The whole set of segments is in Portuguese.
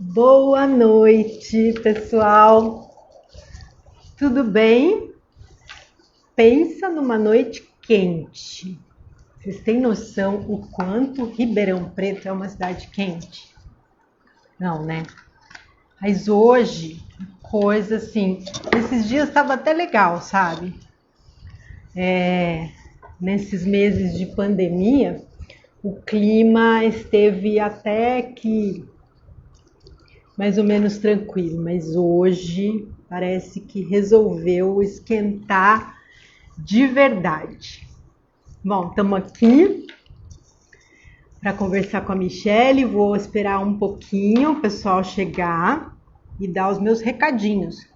Boa noite, pessoal. Tudo bem? Pensa numa noite quente. Vocês têm noção o quanto Ribeirão Preto é uma cidade quente? Não, né? Mas hoje, coisa assim, esses dias estava até legal, sabe? Nesses meses de pandemia, o clima esteve até que mais ou menos tranquilo, mas hoje parece que resolveu esquentar de verdade. Bom, estamos aqui para conversar com a Michelle. Vou esperar um pouquinho o pessoal chegar e dar os meus recadinhos.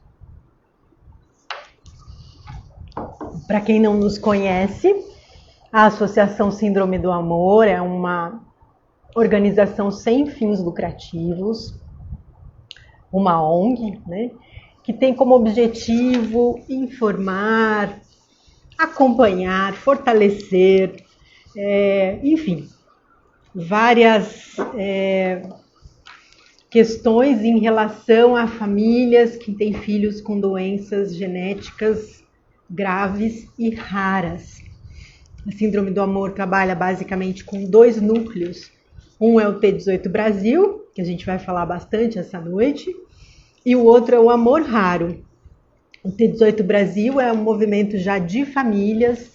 Para quem não nos conhece, a Associação Síndrome do Amor é uma organização sem fins lucrativos, uma ONG, né, que tem como objetivo informar, acompanhar, fortalecer, enfim, várias questões em relação a famílias que têm filhos com doenças genéticas graves e raras. A Síndrome do Amor trabalha basicamente com dois núcleos. Um é o T18 Brasil, que a gente vai falar bastante essa noite, e o outro é o Amor Raro. O T18 Brasil é um movimento já de famílias,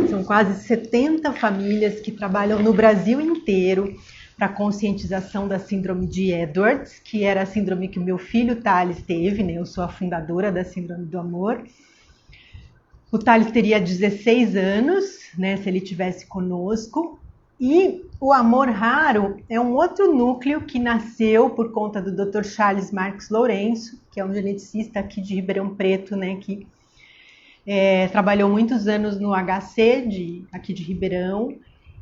são quase 70 famílias que trabalham no Brasil inteiro para a conscientização da síndrome de Edwards, que era a síndrome que o meu filho Thales teve, né? Eu sou a fundadora da Síndrome do Amor. O Thales teria 16 anos, né, se ele tivesse conosco. E o Amor Raro é um outro núcleo que nasceu por conta do Dr. Charles Marques Lourenço, que é um geneticista aqui de Ribeirão Preto, né, que trabalhou muitos anos no HC aqui de Ribeirão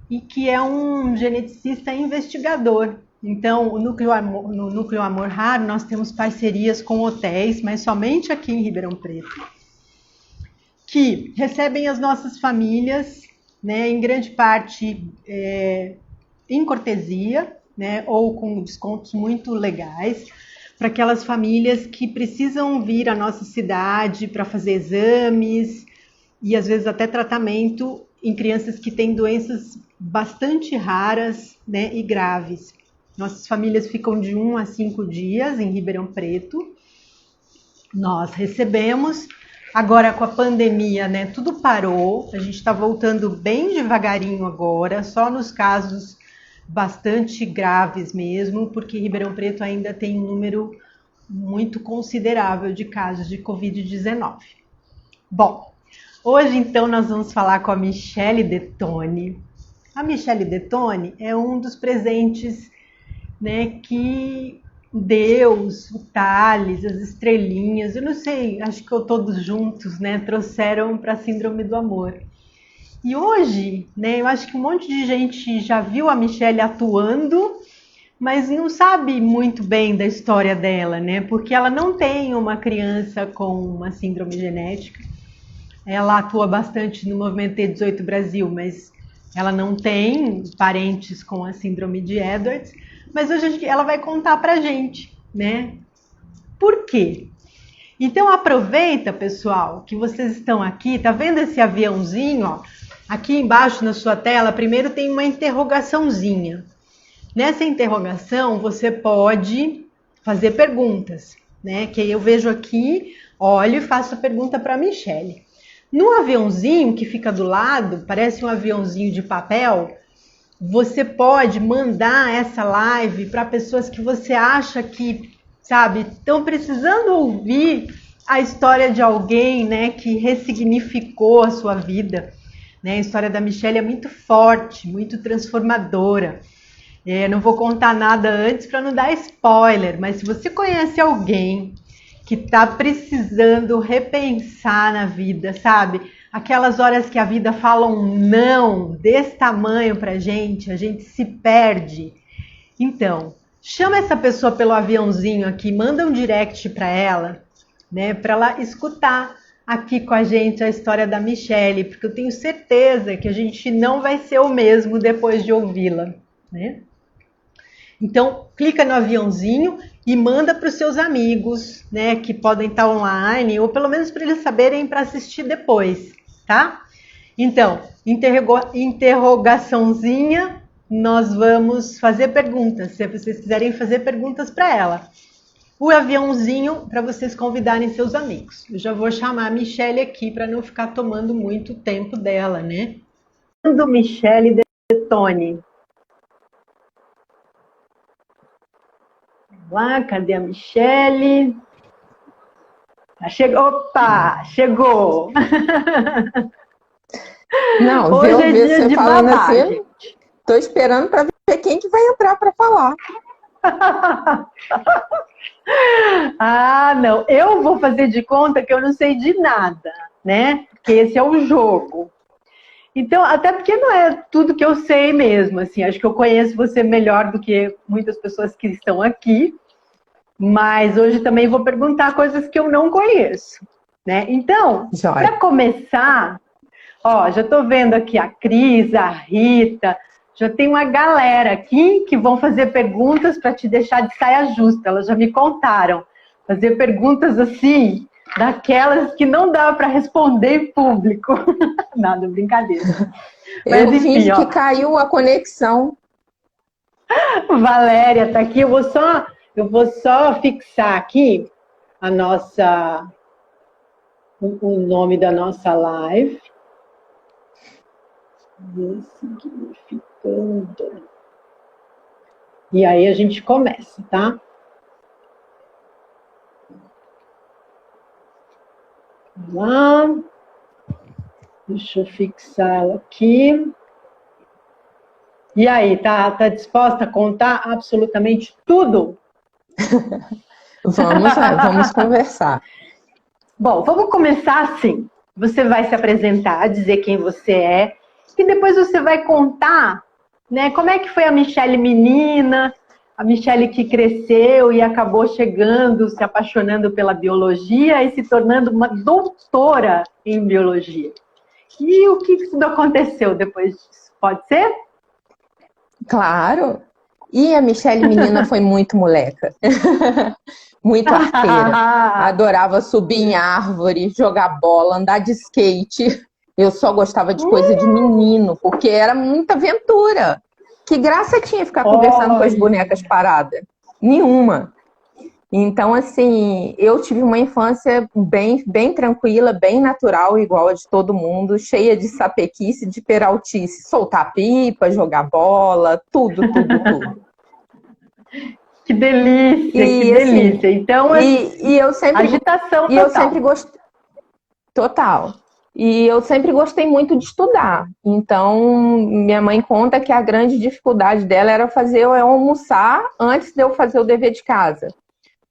e que é um geneticista investigador. Então, no Núcleo Amor Raro, nós temos parcerias com hotéis, mas somente aqui em Ribeirão Preto, que recebem as nossas famílias, né, em grande parte em cortesia, né, ou com descontos muito legais, para aquelas famílias que precisam vir à nossa cidade para fazer exames e às vezes até tratamento em crianças que têm doenças bastante raras, né, e graves. Nossas famílias ficam de 1 a 5 dias em Ribeirão Preto. Nós recebemos. Agora, com a pandemia, né, tudo parou, a gente está voltando bem devagarinho agora, só nos casos bastante graves mesmo, porque Ribeirão Preto ainda tem um número muito considerável de casos de Covid-19. Bom, hoje então nós vamos falar com a Michelle Detoni. A Michelle Detoni é um dos presentes, né, que Deus, o Thales, as estrelinhas, eu não sei, acho que todos juntos, né, trouxeram para a Síndrome do Amor. E hoje, né, eu acho que um monte de gente já viu a Michelle atuando, mas não sabe muito bem da história dela, né, porque ela não tem uma criança com uma síndrome genética. Ela atua bastante no movimento T18 Brasil, mas ela não tem parentes com a síndrome de Edwards. Mas hoje ela vai contar pra gente, né? Por quê? Então aproveita, pessoal, que vocês estão aqui, tá vendo esse aviãozinho, ó? Aqui embaixo na sua tela, primeiro tem uma interrogaçãozinha. Nessa interrogação, você pode fazer perguntas, né? Que eu vejo aqui, olho e faço a pergunta para a Michelle. No aviãozinho que fica do lado, parece um aviãozinho de papel, você pode mandar essa live para pessoas que você acha que, sabe, estão precisando ouvir a história de alguém, né, que ressignificou a sua vida. Né? A história da Michelle é muito forte, muito transformadora. Não vou contar nada antes para não dar spoiler, mas se você conhece alguém que está precisando repensar na vida, sabe? Aquelas horas que a vida fala um não desse tamanho pra gente, a gente se perde. Então, chama essa pessoa pelo aviãozinho aqui, manda um direct para ela, né, para ela escutar aqui com a gente a história da Michelle, porque eu tenho certeza que a gente não vai ser o mesmo depois de ouvi-la, né? Então, clica no aviãozinho e manda para os seus amigos, né, que podem estar online, ou pelo menos para eles saberem para assistir depois, tá? Então, interrogaçãozinha, nós vamos fazer perguntas, se vocês quiserem fazer perguntas para ela. O aviãozinho para vocês convidarem seus amigos. Eu já vou chamar a Michelle aqui para não ficar tomando muito tempo dela, né? Michelle Detone. Lá, cadê a Michelle? Opa, chegou! Não, hoje eu é vi dia você de falando babá, assim, gente. tô esperando para ver quem que vai entrar para falar. Ah, não, eu vou fazer de conta que eu não sei de nada, né? Porque esse é o jogo. Então, até porque não é tudo que eu sei mesmo, assim, acho que eu conheço você melhor do que muitas pessoas que estão aqui, mas hoje também vou perguntar coisas que eu não conheço, né? Então, para começar, ó, já estou vendo aqui a Cris, a Rita, já tem uma galera aqui que vão fazer perguntas para te deixar de saia justa, elas já me contaram. Fazer perguntas assim, daquelas que não dá para responder em público. Nada, brincadeira. Mas Eu enfim, finjo ó. que caiu a conexão. Valéria tá aqui, eu vou só fixar aqui o nome da nossa live. Ressignificando. E aí a gente começa, tá? Vamos lá. Deixa eu fixar ela aqui. E aí, tá disposta a contar absolutamente tudo? Vamos lá, vamos conversar. Bom, vamos começar assim. Você vai se apresentar, dizer quem você é, e depois você vai contar, né, como é que foi a Michelle menina, a Michelle que cresceu e acabou chegando, se apaixonando pela biologia e se tornando uma doutora em biologia. E o que tudo aconteceu depois disso? Pode ser? Claro. E a Michelle menina foi muito moleca. Muito arteira. Adorava subir em árvore, jogar bola, andar de skate. Eu só gostava de coisa de menino, porque era muita aventura. Que graça tinha ficar conversando com as bonecas paradas? Nenhuma. Então, assim, eu tive uma infância bem, bem tranquila, bem natural, igual a de todo mundo, cheia de sapequice, de peraltice, soltar pipa, jogar bola, tudo, tudo, tudo. Que delícia, que Assim, delícia. Então, e eu sempre, agitação e total. eu sempre gostei, total. E eu sempre gostei muito de estudar. Então, minha mãe conta que a grande dificuldade dela era fazer eu almoçar antes de eu fazer o dever de casa.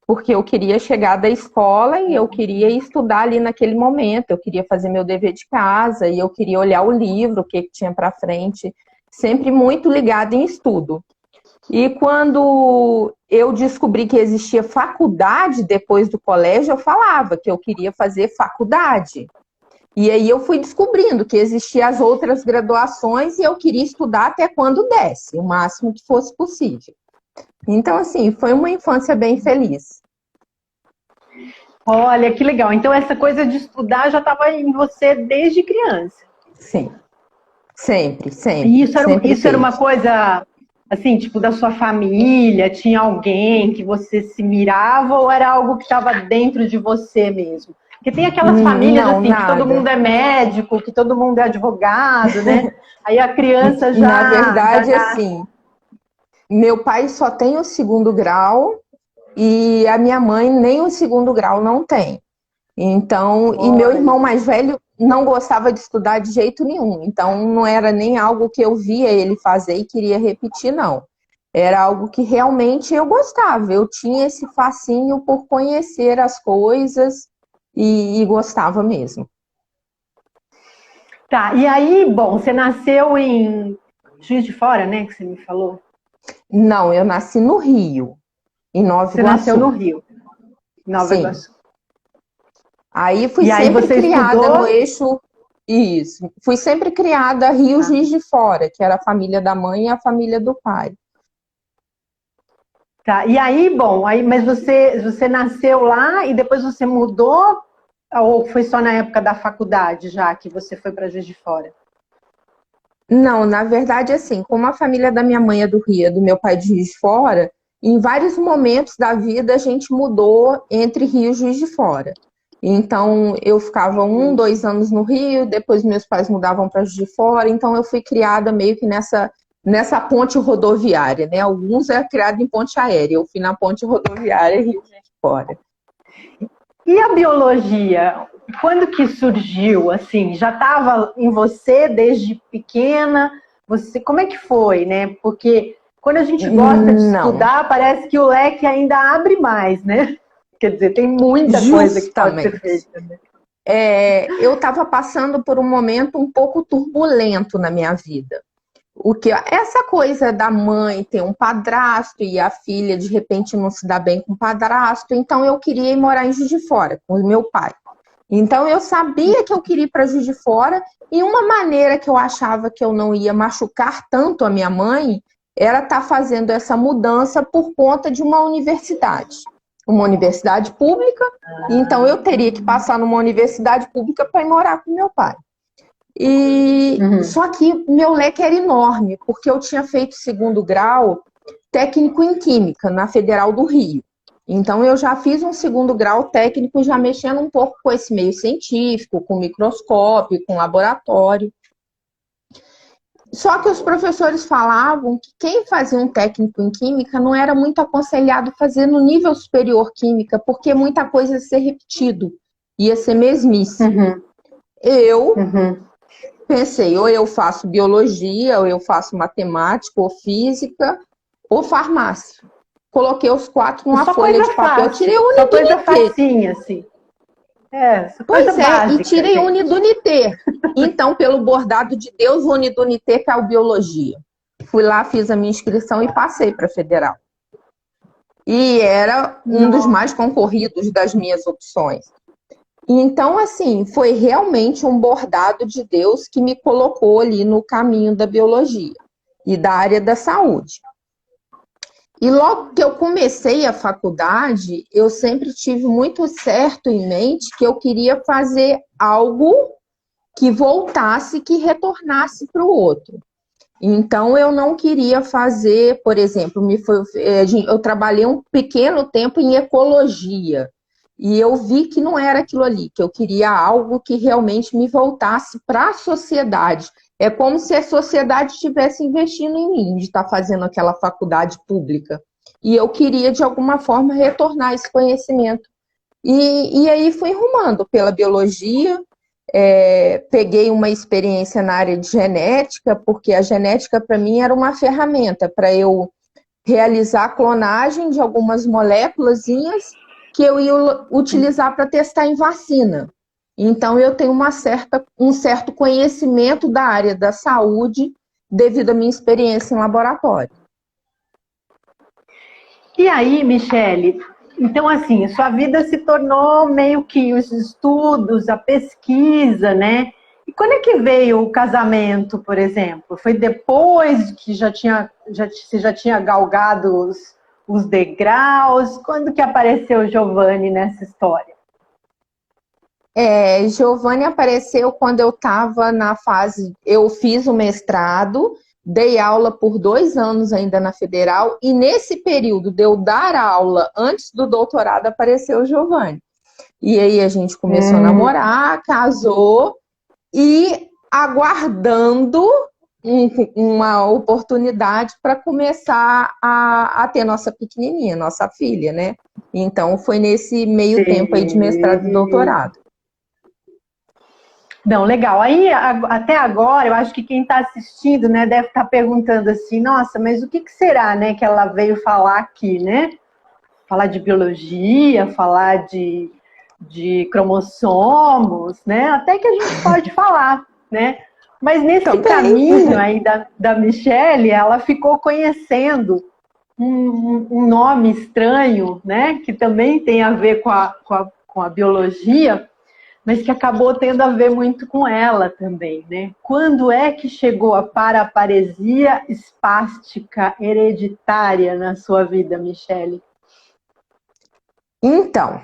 Porque eu queria chegar da escola e eu queria estudar ali naquele momento, eu queria fazer meu dever de casa e eu queria olhar o livro, o que tinha para frente, sempre muito ligada em estudo. E quando eu descobri que existia faculdade depois do colégio, eu falava que eu queria fazer faculdade. E aí eu fui descobrindo que existiam as outras graduações e eu queria estudar até quando desse, o máximo que fosse possível. Então, assim, foi uma infância bem feliz. Olha, que legal. Então, essa coisa de estudar já estava em você desde criança. Sim. Sempre, sempre. E Sempre era uma teve. coisa, assim, tipo, da sua família? Tinha alguém que você se mirava ou era algo que estava dentro de você mesmo? Porque tem aquelas famílias, Não, assim, que todo mundo nada. é médico, que todo mundo é advogado, né? Aí a criança Na já verdade, nasce. assim, meu pai só tem o segundo grau e a minha mãe nem o segundo grau não tem. Então, e meu irmão Olha. mais velho não gostava de estudar de jeito nenhum. Então, não era nem algo que eu via ele fazer e queria repetir, não. Era algo que realmente eu gostava. Eu tinha esse fascínio por conhecer as coisas e gostava mesmo. Tá, e aí, bom, você nasceu em Juiz de Fora, né, que você me falou? Não, eu nasci no Rio, em Nova Você nasceu no Iguaçu. Rio, em Nova Sim. Iguaçu. Aí fui E aí sempre você criada no estudou? eixo. Isso. Fui sempre criada Rio Ah, Juiz de Fora, que era a família da mãe e a família do pai. Tá, e aí, bom, mas você nasceu lá e depois você mudou? Ou foi só na época da faculdade já que você foi para Juiz de Fora? Não, na verdade, assim, como a família da minha mãe é do Rio, do meu pai de Juiz de Fora, em vários momentos da vida a gente mudou entre Rio e Juiz de Fora. Então, eu ficava 1, 2 anos no Rio, depois meus pais mudavam para Juiz de Fora, então eu fui criada meio que nessa ponte rodoviária, né? Alguns é criado em ponte aérea, eu fui na ponte rodoviária Rio e Juiz de Fora. E a biologia? Quando que surgiu? Assim, já estava em você desde pequena? Como é que foi, né? Porque quando a gente gosta de Não, estudar, parece que o leque ainda abre mais, né? Quer dizer, tem muita coisa que pode ser justamente. feita, né? Eu estava passando por um momento um pouco turbulento na minha vida. Essa coisa da mãe ter um padrasto e a filha de repente não se dá bem com o padrasto, então eu queria ir morar em Juiz de Fora com o meu pai. Então eu sabia que eu queria ir para Juiz de Fora e uma maneira que eu achava que eu não ia machucar tanto a minha mãe era estar fazendo essa mudança por conta de uma universidade pública, então eu teria que passar numa universidade pública para ir morar com meu pai. E só que meu leque era enorme, porque eu tinha feito segundo grau técnico em Química na Federal do Rio. Então eu já fiz um segundo grau técnico, já mexendo um pouco com esse meio científico, com microscópio, com laboratório. Só que os professores falavam que quem fazia um técnico em Química não era muito aconselhado fazer no nível superior Química, porque muita coisa ia ser repetido, ia ser mesmice. Eu pensei, ou eu faço biologia, ou eu faço matemática, ou física, ou farmácia. Coloquei os 4 numa Só folha coisa de papel, fácil, tirei só coisa unidunité. facinha, assim. Só coisa Pois é, e básica, tirei gente. unidunité. Então, pelo bordado de Deus, unidunité caiu biologia. Fui lá, fiz a minha inscrição e passei para a Federal. E era um dos mais concorridos das minhas opções. Então, assim, foi realmente um bordado de Deus que me colocou ali no caminho da biologia e da área da saúde. E logo que eu comecei a faculdade, eu sempre tive muito certo em mente que eu queria fazer algo que voltasse, que retornasse para o outro. Então, eu não queria fazer, por exemplo, eu trabalhei um pequeno tempo em ecologia. E eu vi que não era aquilo ali, que eu queria algo que realmente me voltasse para a sociedade. É como se a sociedade estivesse investindo em mim, de estar fazendo aquela faculdade pública. E eu queria, de alguma forma, retornar esse conhecimento. E aí fui rumando pela biologia, peguei uma experiência na área de genética, porque a genética, para mim, era uma ferramenta para eu realizar a clonagem de algumas moléculazinhas que eu ia utilizar para testar em vacina. Então, eu tenho um certo conhecimento da área da saúde devido à minha experiência em laboratório. E aí, Michele, então assim, sua vida se tornou meio que os estudos, a pesquisa, né? E quando é que veio o casamento, por exemplo? Foi depois que você já tinha galgado os degraus? Quando que apareceu Giovanni nessa história? Giovanni apareceu quando eu estava na fase, eu fiz o mestrado, dei aula por 2 anos ainda na Federal, e nesse período de eu dar aula antes do doutorado apareceu o Giovanni. E aí a gente começou a namorar, casou, e aguardando uma oportunidade para começar a ter nossa pequenininha, nossa filha, né? Então foi nesse meio tempo aí de mestrado e doutorado. Não, legal. Aí, até agora, eu acho que quem está assistindo, né, deve estar perguntando assim, nossa, mas o que será, né, que ela veio falar aqui, né? Falar de biologia, falar de cromossomos, né? Até que a gente pode falar, né? Mas nesse caminho aí da Michele, ela ficou conhecendo um nome estranho, né? Que também tem a ver com a biologia, mas que acabou tendo a ver muito com ela também, né? Quando é que chegou a paraparesia espástica hereditária na sua vida, Michele? Então,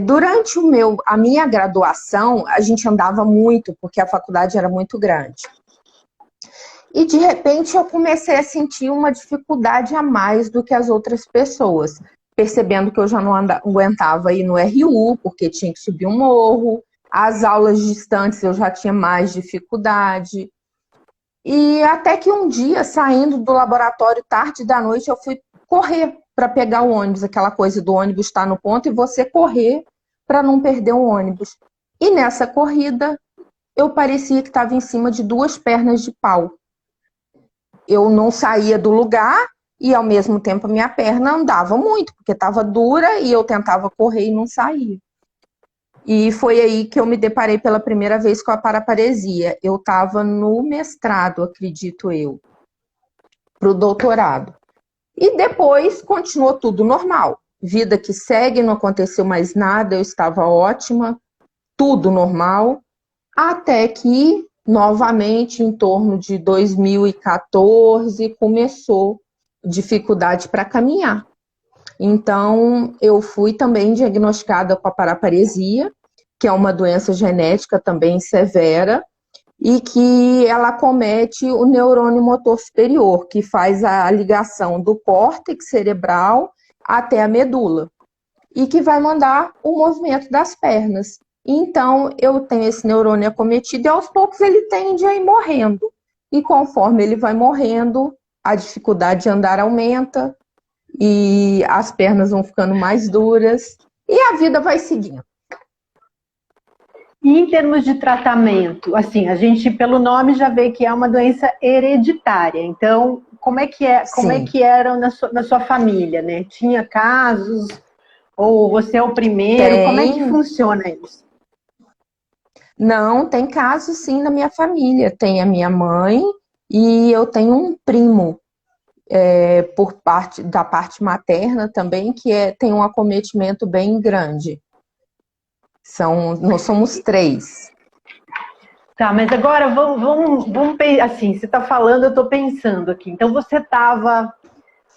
durante a minha graduação, a gente andava muito, porque a faculdade era muito grande. E, de repente, eu comecei a sentir uma dificuldade a mais do que as outras pessoas, percebendo que eu já não aguentava ir no RU, porque tinha que subir um morro, as aulas distantes eu já tinha mais dificuldade. E até que um dia, saindo do laboratório tarde da noite, eu fui correr para pegar o ônibus, aquela coisa do ônibus estar no ponto e você correr para não perder o ônibus. E nessa corrida, eu parecia que estava em cima de duas pernas de pau. Eu não saía do lugar e, ao mesmo tempo, a minha perna andava muito, porque estava dura e eu tentava correr e não saía. E foi aí que eu me deparei pela primeira vez com a paraparesia. Eu estava no mestrado, acredito eu, para o doutorado. E depois continuou tudo normal. Vida que segue, não aconteceu mais nada, eu estava ótima, tudo normal, até que, novamente, em torno de 2014, começou dificuldade para caminhar. Então, eu fui também diagnosticada com a paraparesia, que é uma doença genética também severa, e que ela acomete o neurônio motor superior, que faz a ligação do córtex cerebral até a medula, e que vai mandar o movimento das pernas. Então, eu tenho esse neurônio acometido e aos poucos ele tende a ir morrendo. E conforme ele vai morrendo, a dificuldade de andar aumenta, e as pernas vão ficando mais duras, e a vida vai seguindo. E em termos de tratamento, assim, a gente pelo nome já vê que é uma doença hereditária. Então, como é que era na sua família, né? Tinha casos ou você é o primeiro? Como é que funciona isso? Não, tem casos sim na minha família. Tem a minha mãe e eu tenho um primo da parte materna também que tem um acometimento bem grande. Nós somos 3. Tá, mas agora vamos assim, você está falando, eu estou pensando aqui. Então você estava,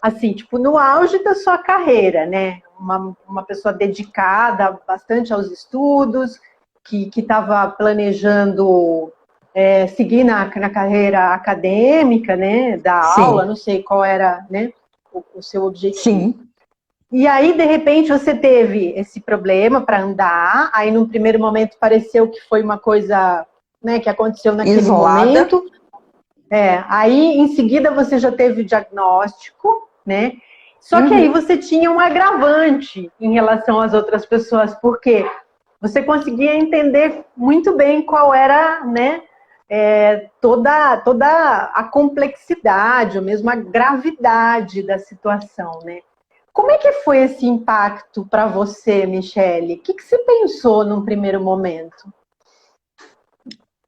assim, tipo, no auge da sua carreira, né? Uma pessoa dedicada bastante aos estudos, que estava planejando seguir na carreira acadêmica, né? Da aula, não sei qual era, né, o seu objetivo. Sim. E aí, de repente, você teve esse problema para andar, aí num primeiro momento pareceu que foi uma coisa, né, que aconteceu naquele momento. Aí em seguida você já teve o diagnóstico, né? Só que aí você tinha um agravante em relação às outras pessoas, porque você conseguia entender muito bem qual era, né, toda a complexidade, ou mesmo a gravidade da situação, né? Como é que foi esse impacto para você, Michele? O que você pensou num primeiro momento?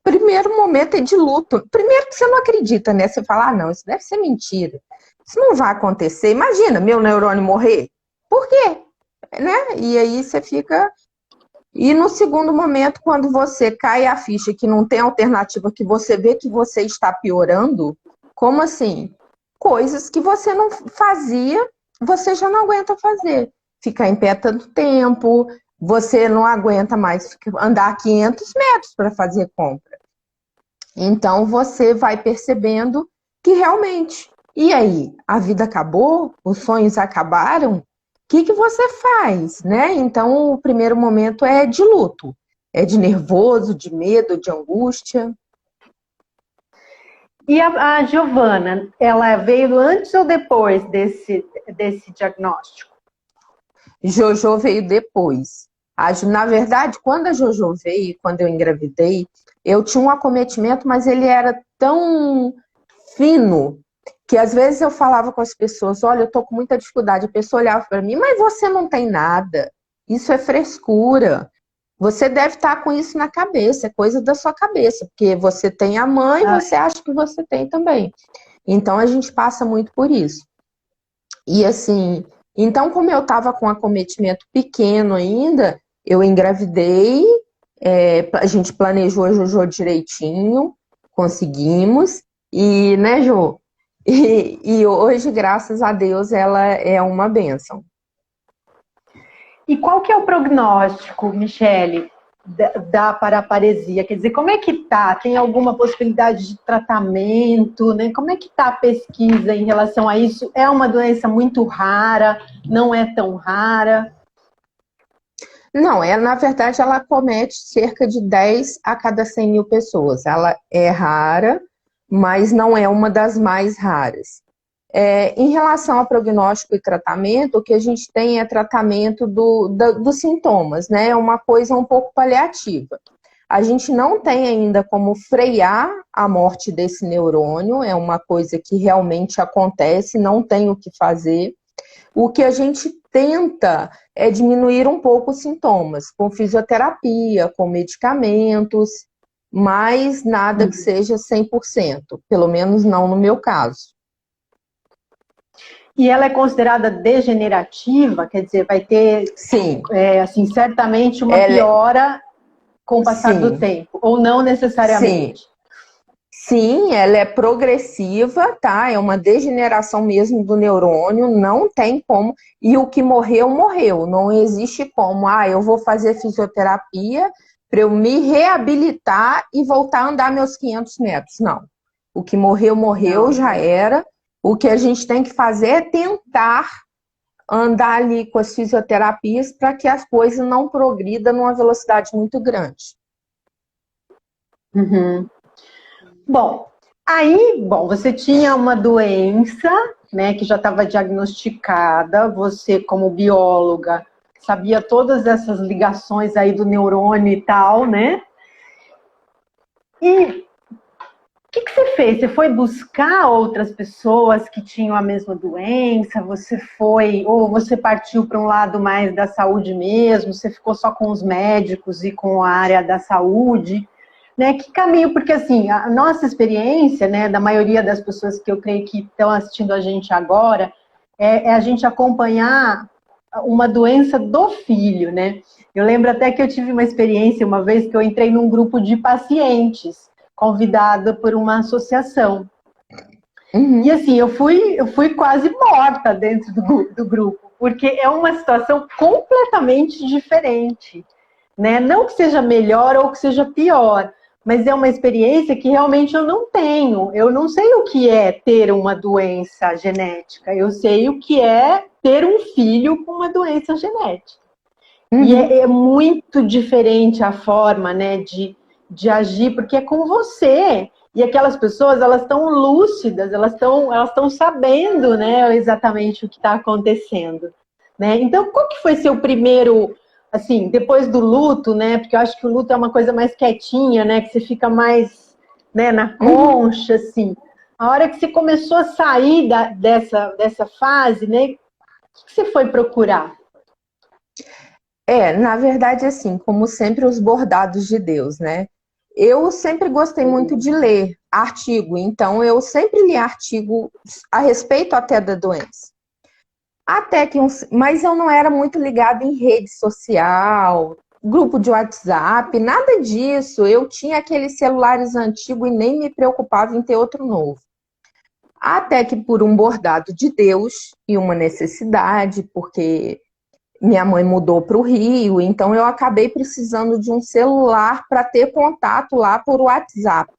Primeiro momento é de luto. Primeiro que você não acredita, né? Você fala, não, isso deve ser mentira. Isso não vai acontecer. Imagina, meu neurônio morrer. Por quê? Né? E aí você fica... E no segundo momento, quando você cai a ficha que não tem alternativa, que você vê que você está piorando, como assim? Coisas que você não fazia, você já não aguenta fazer. Ficar em pé tanto tempo, você não aguenta mais andar 500 metros para fazer compra. Então, você vai percebendo que realmente, e aí? A vida acabou? Os sonhos acabaram? O que você faz, né? Então, o primeiro momento é de luto. É de nervoso, de medo, de angústia. E a Giovana, ela veio antes ou depois desse diagnóstico? Jojo veio depois. Na verdade, quando a Jojo veio, quando eu engravidei, eu tinha um acometimento, mas ele era tão fino que às vezes eu falava com as pessoas, olha, eu tô com muita dificuldade. A pessoa olhava para mim, mas você não tem nada. Isso é frescura. Você deve estar com isso na cabeça, é coisa da sua cabeça, porque você tem a mãe, você acha que você tem também. Então a gente passa muito por isso. E assim, então como eu estava com um acometimento pequeno ainda, eu engravidei A gente planejou a Jojo direitinho, conseguimos, e, né, Jô? E hoje, graças a Deus, ela é uma bênção. E qual que é o prognóstico, Michele, da paraparesia? Quer dizer, como é que tá? Tem alguma possibilidade de tratamento, né? Como é que tá a pesquisa em relação a isso? É uma doença muito rara? Não é tão rara? Não, na verdade, ela comete cerca de 10 a cada 100 mil pessoas. Ela é rara, mas não é uma das mais raras. Em relação a prognóstico e tratamento, o que a gente tem é tratamento dos sintomas, né? É uma coisa um pouco paliativa. A gente não tem ainda como frear a morte desse neurônio, é uma coisa que realmente acontece, não tem o que fazer. O que a gente tenta é diminuir um pouco os sintomas, com fisioterapia, com medicamentos, mas nada que seja 100%, pelo menos não no meu caso. E ela é considerada degenerativa, quer dizer, vai ter, sim, assim, certamente uma piora com o passar do tempo, ou não necessariamente? Sim, ela é progressiva, tá? É uma degeneração mesmo do neurônio, não tem como. E o que morreu, morreu. Não existe como, eu vou fazer fisioterapia para eu me reabilitar e voltar a andar meus 500 metros. Não. O que morreu, morreu, não, já era. O que a gente tem que fazer é tentar andar ali com as fisioterapias para que as coisas não progridam numa velocidade muito grande. Uhum. Bom, você tinha uma doença, né, que já estava diagnosticada, você como bióloga sabia todas essas ligações aí do neurônio e tal, né? E o que você fez? Você foi buscar outras pessoas que tinham a mesma doença? Ou você partiu para um lado mais da saúde mesmo? Você ficou só com os médicos e com a área da saúde? Né, que caminho, porque assim, a nossa experiência, né, da maioria das pessoas que eu creio que estão assistindo a gente agora, é a gente acompanhar uma doença do filho, né? Eu lembro até que eu tive uma experiência uma vez que eu entrei num grupo de pacientes, convidada por uma associação. Uhum. E assim, eu fui quase morta dentro do grupo, porque é uma situação completamente diferente, né? Não que seja melhor ou que seja pior, mas é uma experiência que realmente eu não tenho. Eu não sei o que é ter uma doença genética. Eu sei o que é ter um filho com uma doença genética. Uhum. E é muito diferente a forma, né, de agir, porque é com você. E aquelas pessoas, elas estão lúcidas, elas estão sabendo, né, exatamente o que está acontecendo. Né? Então, qual que foi seu primeiro... Assim, depois do luto, né? Porque eu acho que o luto é uma coisa mais quietinha, né? Que você fica mais, né, na concha, assim. A hora que você começou a sair dessa fase, né? O que você foi procurar? Na verdade, assim, como sempre, os bordados de Deus, né? Eu sempre gostei muito de ler artigo, então eu sempre li artigo a respeito até da doença. Mas eu não era muito ligada em rede social, grupo de WhatsApp, nada disso. Eu tinha aqueles celulares antigos e nem me preocupava em ter outro novo. Até que por um bordado de Deus e uma necessidade, porque minha mãe mudou para o Rio, então eu acabei precisando de um celular para ter contato lá por WhatsApp.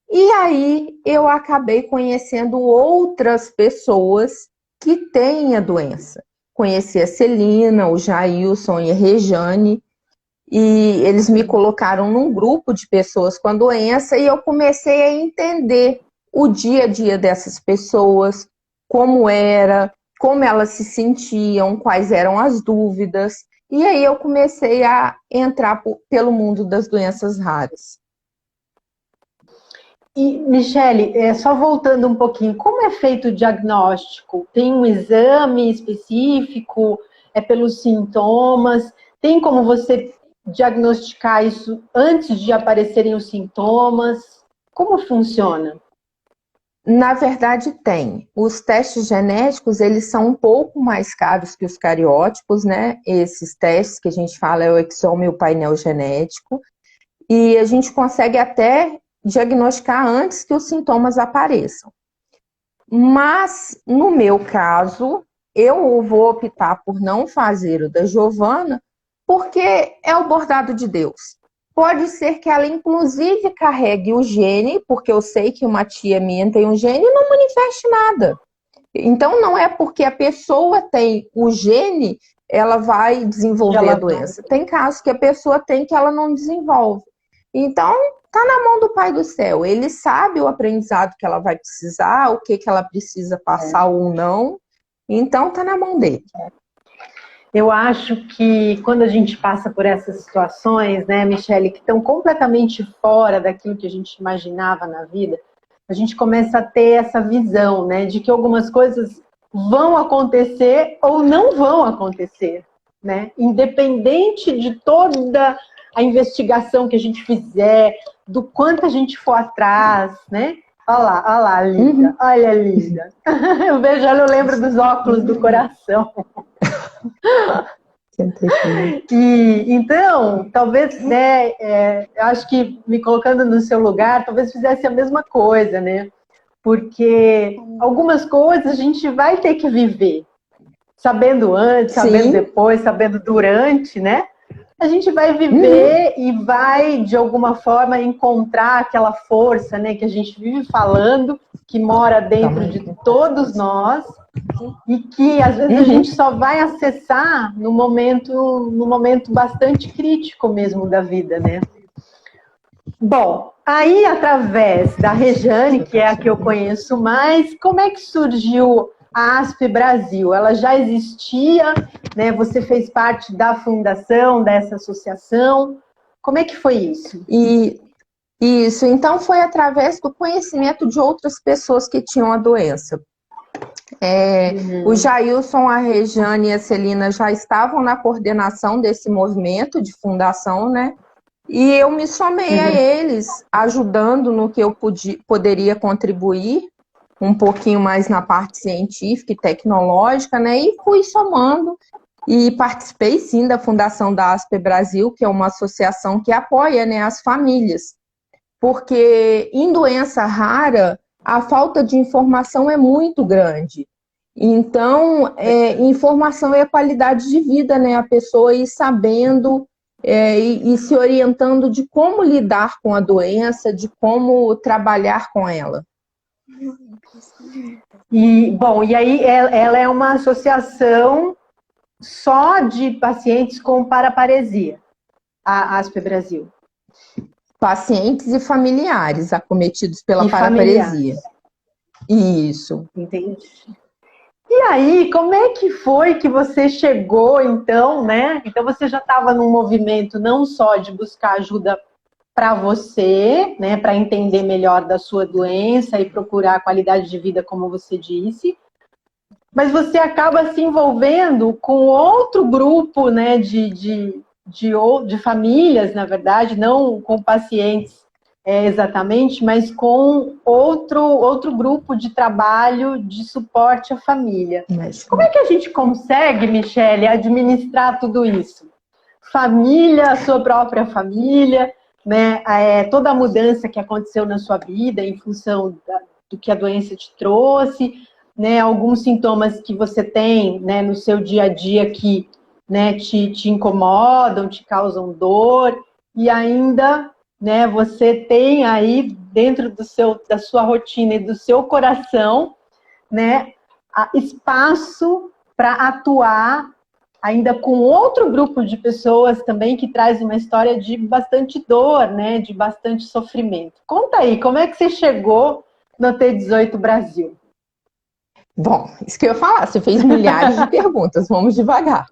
E aí eu acabei conhecendo outras pessoas que têm a doença. Conheci a Celina, o Jailson e a Rejane, e eles me colocaram num grupo de pessoas com a doença e eu comecei a entender o dia a dia dessas pessoas, como era, como elas se sentiam, quais eram as dúvidas. E aí eu comecei a entrar pelo mundo das doenças raras. E, Michele, só voltando um pouquinho, como é feito o diagnóstico? Tem um exame específico? É pelos sintomas? Tem como você diagnosticar isso antes de aparecerem os sintomas? Como funciona? Na verdade, tem. Os testes genéticos, eles são um pouco mais caros que os cariótipos, né? Esses testes que a gente fala é o exome e o painel genético. E a gente consegue até diagnosticar antes que os sintomas apareçam. Mas, no meu caso, eu vou optar por não fazer o da Giovana, porque é o bordado de Deus. Pode ser que ela, inclusive, carregue o gene, porque eu sei que uma tia minha tem um gene e não manifeste nada. Então, não é porque a pessoa tem o gene, ela vai desenvolver a doença. Tem casos que a pessoa tem que ela não desenvolve. Então, tá na mão do Pai do Céu. Ele sabe o aprendizado que ela vai precisar, o que ela precisa passar ou não. Então, tá na mão dele. Eu acho que quando a gente passa por essas situações, né, Michele, que estão completamente fora daquilo que a gente imaginava na vida, a gente começa a ter essa visão, né, de que algumas coisas vão acontecer ou não vão acontecer, né? Independente de toda a investigação que a gente fizer, do quanto a gente for atrás, né? Olha lá, linda, olha, linda. Eu vejo ela, eu lembro dos óculos do coração. E então, talvez, né, eu acho que me colocando no seu lugar, talvez fizesse a mesma coisa, né? Porque algumas coisas a gente vai ter que viver, sabendo antes, sabendo depois, sabendo durante, né? A gente vai viver e vai, de alguma forma, encontrar aquela força, né, que a gente vive falando, que mora dentro de todos nós, e que às vezes a gente só vai acessar no momento bastante crítico mesmo da vida, né? Bom, aí através da Rejane, que é a que eu conheço mais, como é que surgiu a ASP Brasil? Ela já existia, né? Você fez parte da fundação dessa associação. Como é que foi isso? Isso, então foi através do conhecimento de outras pessoas que tinham a doença. O Jailson, a Rejane e a Celina já estavam na coordenação desse movimento de fundação, né? E eu me somei a eles, ajudando no que eu poderia contribuir, um pouquinho mais na parte científica e tecnológica, né? E fui somando e participei, sim, da fundação da ASP Brasil, que é uma associação que apoia, né, as famílias. Porque em doença rara, a falta de informação é muito grande. Então, informação é a qualidade de vida, né? A pessoa ir sabendo e se orientando de como lidar com a doença, de como trabalhar com ela. E aí ela é uma associação só de pacientes com paraparesia, a ASP Brasil. Pacientes e familiares acometidos pela paraparesia. Isso. Entendi. E aí, como é que foi que você chegou, então, né? Então você já estava num movimento não só de buscar ajuda para você, né, para entender melhor da sua doença e procurar qualidade de vida, como você disse, mas você acaba se envolvendo com outro grupo, né, de famílias, na verdade, não com pacientes exatamente, mas com outro grupo de trabalho de suporte à família. Como é que a gente consegue, Michele, administrar tudo isso? Família, a sua própria família, né, toda a mudança que aconteceu na sua vida em função do que a doença te trouxe, né, alguns sintomas que você tem, né, no seu dia a dia que, né, te incomodam, te causam dor, e ainda, né, você tem aí dentro da sua rotina e do seu coração, né, espaço para atuar ainda com outro grupo de pessoas também que traz uma história de bastante dor, né, de bastante sofrimento. Conta aí, como é que você chegou no T18 Brasil? Bom, isso que eu ia falar, você fez milhares de perguntas, vamos devagar.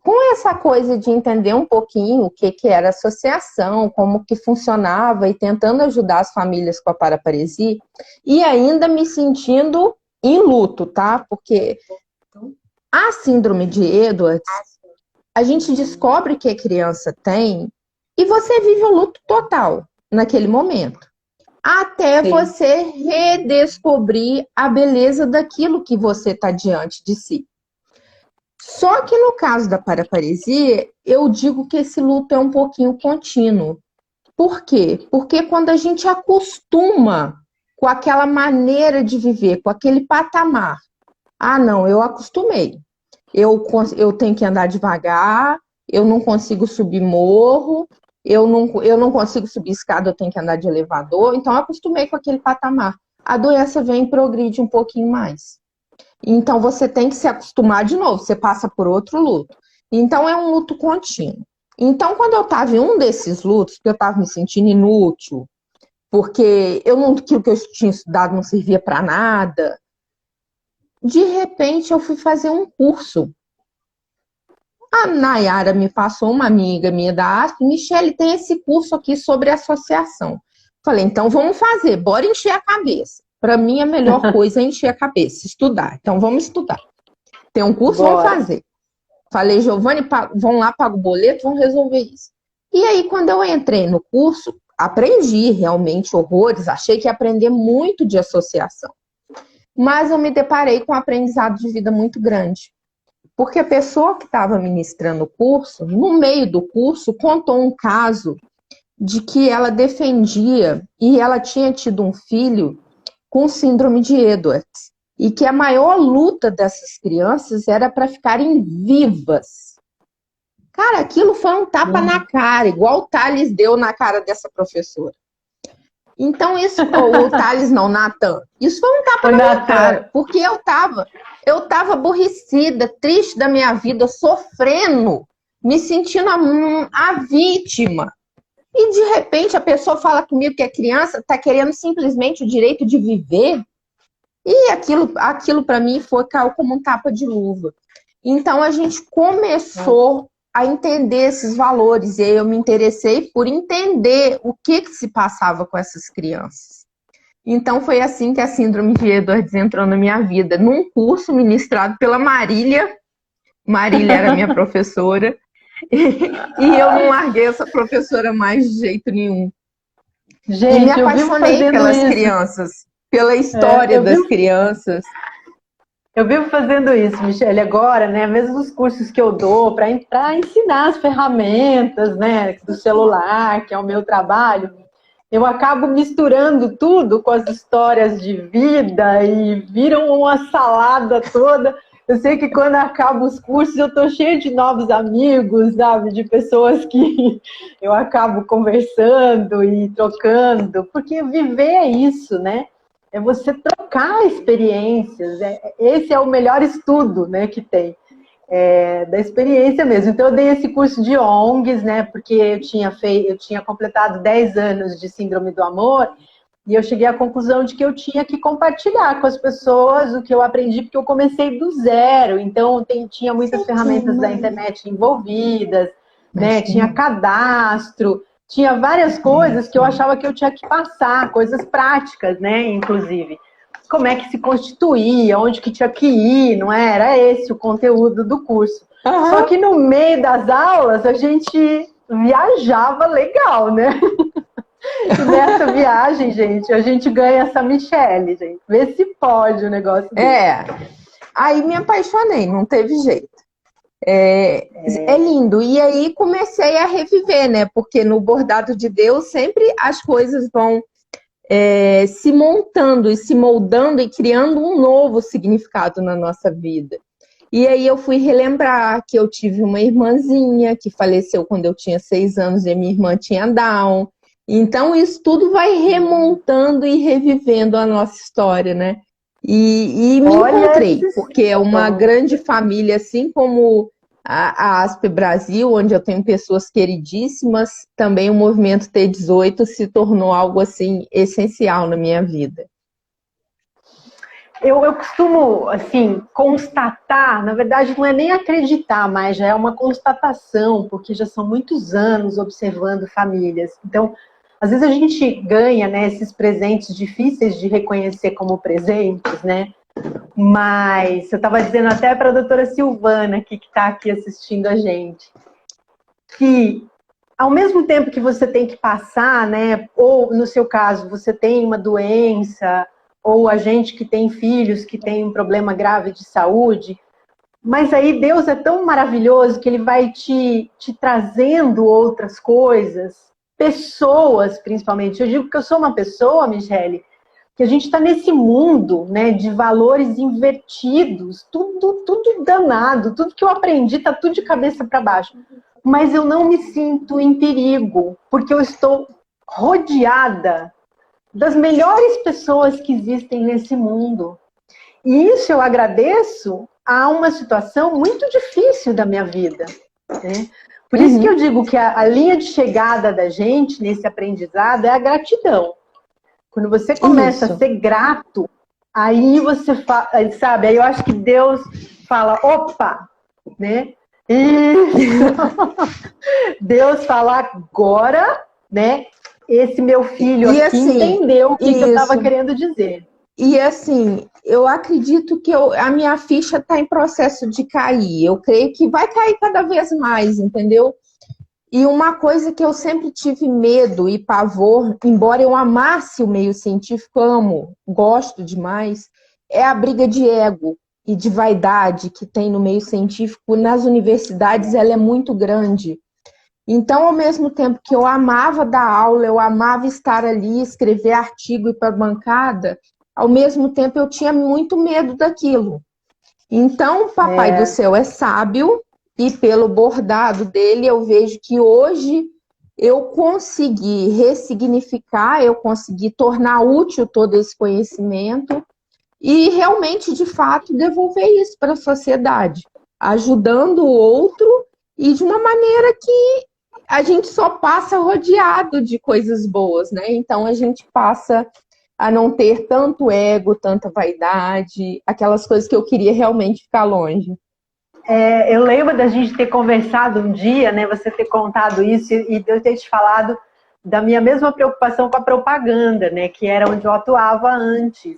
Com essa coisa de entender um pouquinho o que era associação, como que funcionava e tentando ajudar as famílias com a paraparesia, e ainda me sentindo em luto, tá? Porque a síndrome de Edwards, a gente descobre que a criança tem e você vive o luto total naquele momento. até Sim. você redescobrir a beleza daquilo que você está diante de si. Só que no caso da paraparesia, eu digo que esse luto é um pouquinho contínuo. Por quê? Porque quando a gente acostuma com aquela maneira de viver, com aquele patamar, não, eu acostumei. Eu tenho que andar devagar, eu não consigo subir morro, eu não consigo subir escada, eu tenho que andar de elevador. Então, eu acostumei com aquele patamar. A doença vem e progride um pouquinho mais. Então, você tem que se acostumar de novo, você passa por outro luto. Então, é um luto contínuo. Então, quando eu estava em um desses lutos, porque eu estava me sentindo inútil, porque aquilo que eu tinha estudado não servia para nada, de repente eu fui fazer um curso. A Nayara me passou, uma amiga minha da ASP, Michele, tem esse curso aqui sobre associação. Falei, então vamos fazer, bora encher a cabeça. Para mim, a melhor coisa é encher a cabeça, estudar. Então vamos estudar. Tem um curso, vamos fazer. Falei, Giovanni, vão lá, paga o boleto, vão resolver isso. E aí, quando eu entrei no curso, aprendi realmente horrores, achei que ia aprender muito de associação. Mas eu me deparei com um aprendizado de vida muito grande. Porque a pessoa que estava ministrando o curso, no meio do curso, contou um caso de que ela defendia e ela tinha tido um filho com síndrome de Edwards. E que a maior luta dessas crianças era para ficarem vivas. Cara, aquilo foi um tapa na cara, igual o Thales deu na cara dessa professora. Então, isso, o Thales não, Natan, isso foi um tapa na minha cara, porque eu tava aborrecida, triste da minha vida, sofrendo, me sentindo a vítima. E, de repente, a pessoa fala comigo que a criança está querendo simplesmente o direito de viver. E aquilo para mim caiu como um tapa de luva. Então, a gente começou a entender esses valores. E aí eu me interessei por entender o que se passava com essas crianças. Então, foi assim que a síndrome de Edwards entrou na minha vida, num curso ministrado pela Marília. Marília era minha professora. E eu não larguei essa professora mais de jeito nenhum. Gente, e me apaixonei pelas crianças, pela história das crianças. Eu vivo fazendo isso, Michele, agora, né? Mesmo os cursos que eu dou para ensinar as ferramentas, né, do celular, que é o meu trabalho, eu acabo misturando tudo com as histórias de vida e viram uma salada toda. Eu sei que quando acabo os cursos eu estou cheia de novos amigos, sabe? De pessoas que eu acabo conversando e trocando, porque viver é isso, né? É você trocar experiências. Esse é o melhor estudo, né, que tem. Da experiência mesmo. Então, eu dei esse curso de ONGs, né, porque eu tinha completado 10 anos de síndrome do amor, e eu cheguei à conclusão de que eu tinha que compartilhar com as pessoas o que eu aprendi, porque eu comecei do zero. Então, tinha muitas ferramentas da internet envolvidas, né, tinha cadastro, tinha várias coisas que eu achava que eu tinha que passar, coisas práticas, né, inclusive. Como é que se constituía, onde que tinha que ir, não é? Era esse o conteúdo do curso. Só que no meio das aulas, a gente viajava legal, né? E nessa viagem, gente, a gente ganha essa Michele, gente. Vê se pode o negócio desse. Aí me apaixonei, não teve jeito. É lindo. E aí comecei a reviver, né? Porque no bordado de Deus sempre as coisas vão se montando e se moldando e criando um novo significado na nossa vida. E aí eu fui relembrar que eu tive uma irmãzinha que faleceu quando eu tinha 6 anos e a minha irmã tinha Down. Então isso tudo vai remontando e revivendo a nossa história, né? E me encontrei, porque é uma grande família, assim como a ASP Brasil, onde eu tenho pessoas queridíssimas, também o movimento T18 se tornou algo assim essencial na minha vida. Eu costumo, assim, constatar, na verdade não é nem acreditar, mas já é uma constatação, porque já são muitos anos observando famílias. Então, às vezes a gente ganha, né, esses presentes difíceis de reconhecer como presentes, né? Mas eu estava dizendo até para a doutora Silvana, que está aqui assistindo a gente, que ao mesmo tempo que você tem que passar, né? Ou no seu caso, você tem uma doença, ou a gente que tem filhos que tem um problema grave de saúde, mas aí Deus é tão maravilhoso que Ele vai te trazendo outras coisas, pessoas principalmente. Eu digo que eu sou uma pessoa, Michele, que a gente está nesse mundo, né, de valores invertidos, tudo danado, tudo que eu aprendi está tudo de cabeça para baixo. Mas eu não me sinto em perigo, porque eu estou rodeada das melhores pessoas que existem nesse mundo. E isso eu agradeço a uma situação muito difícil da minha vida, né? Por isso que eu digo que a linha de chegada da gente nesse aprendizado é a gratidão. Quando você começa a ser grato, aí você sabe, aí eu acho que Deus fala, opa, né? Isso. Deus fala agora, né? Esse meu filho aqui assim, entendeu o que eu estava querendo dizer. E assim, eu acredito que a minha ficha está em processo de cair. Eu creio que vai cair cada vez mais, entendeu? E uma coisa que eu sempre tive medo e pavor, embora eu amasse o meio científico, amo, gosto demais, é a briga de ego e de vaidade que tem no meio científico. Nas universidades, ela é muito grande. Então, ao mesmo tempo que eu amava dar aula, eu amava estar ali, escrever artigo e ir para a bancada, ao mesmo tempo eu tinha muito medo daquilo. Então, o Papai do Céu é sábio, e pelo bordado dele eu vejo que hoje eu consegui ressignificar, eu consegui tornar útil todo esse conhecimento e realmente, de fato, devolver isso para a sociedade, ajudando o outro e de uma maneira que a gente só passa rodeado de coisas boas, né? Então a gente passa a não ter tanto ego, tanta vaidade, aquelas coisas que eu queria realmente ficar longe. Eu lembro da gente ter conversado um dia, né? Você ter contado isso e eu ter te falado da minha mesma preocupação com a propaganda, né? Que era onde eu atuava antes,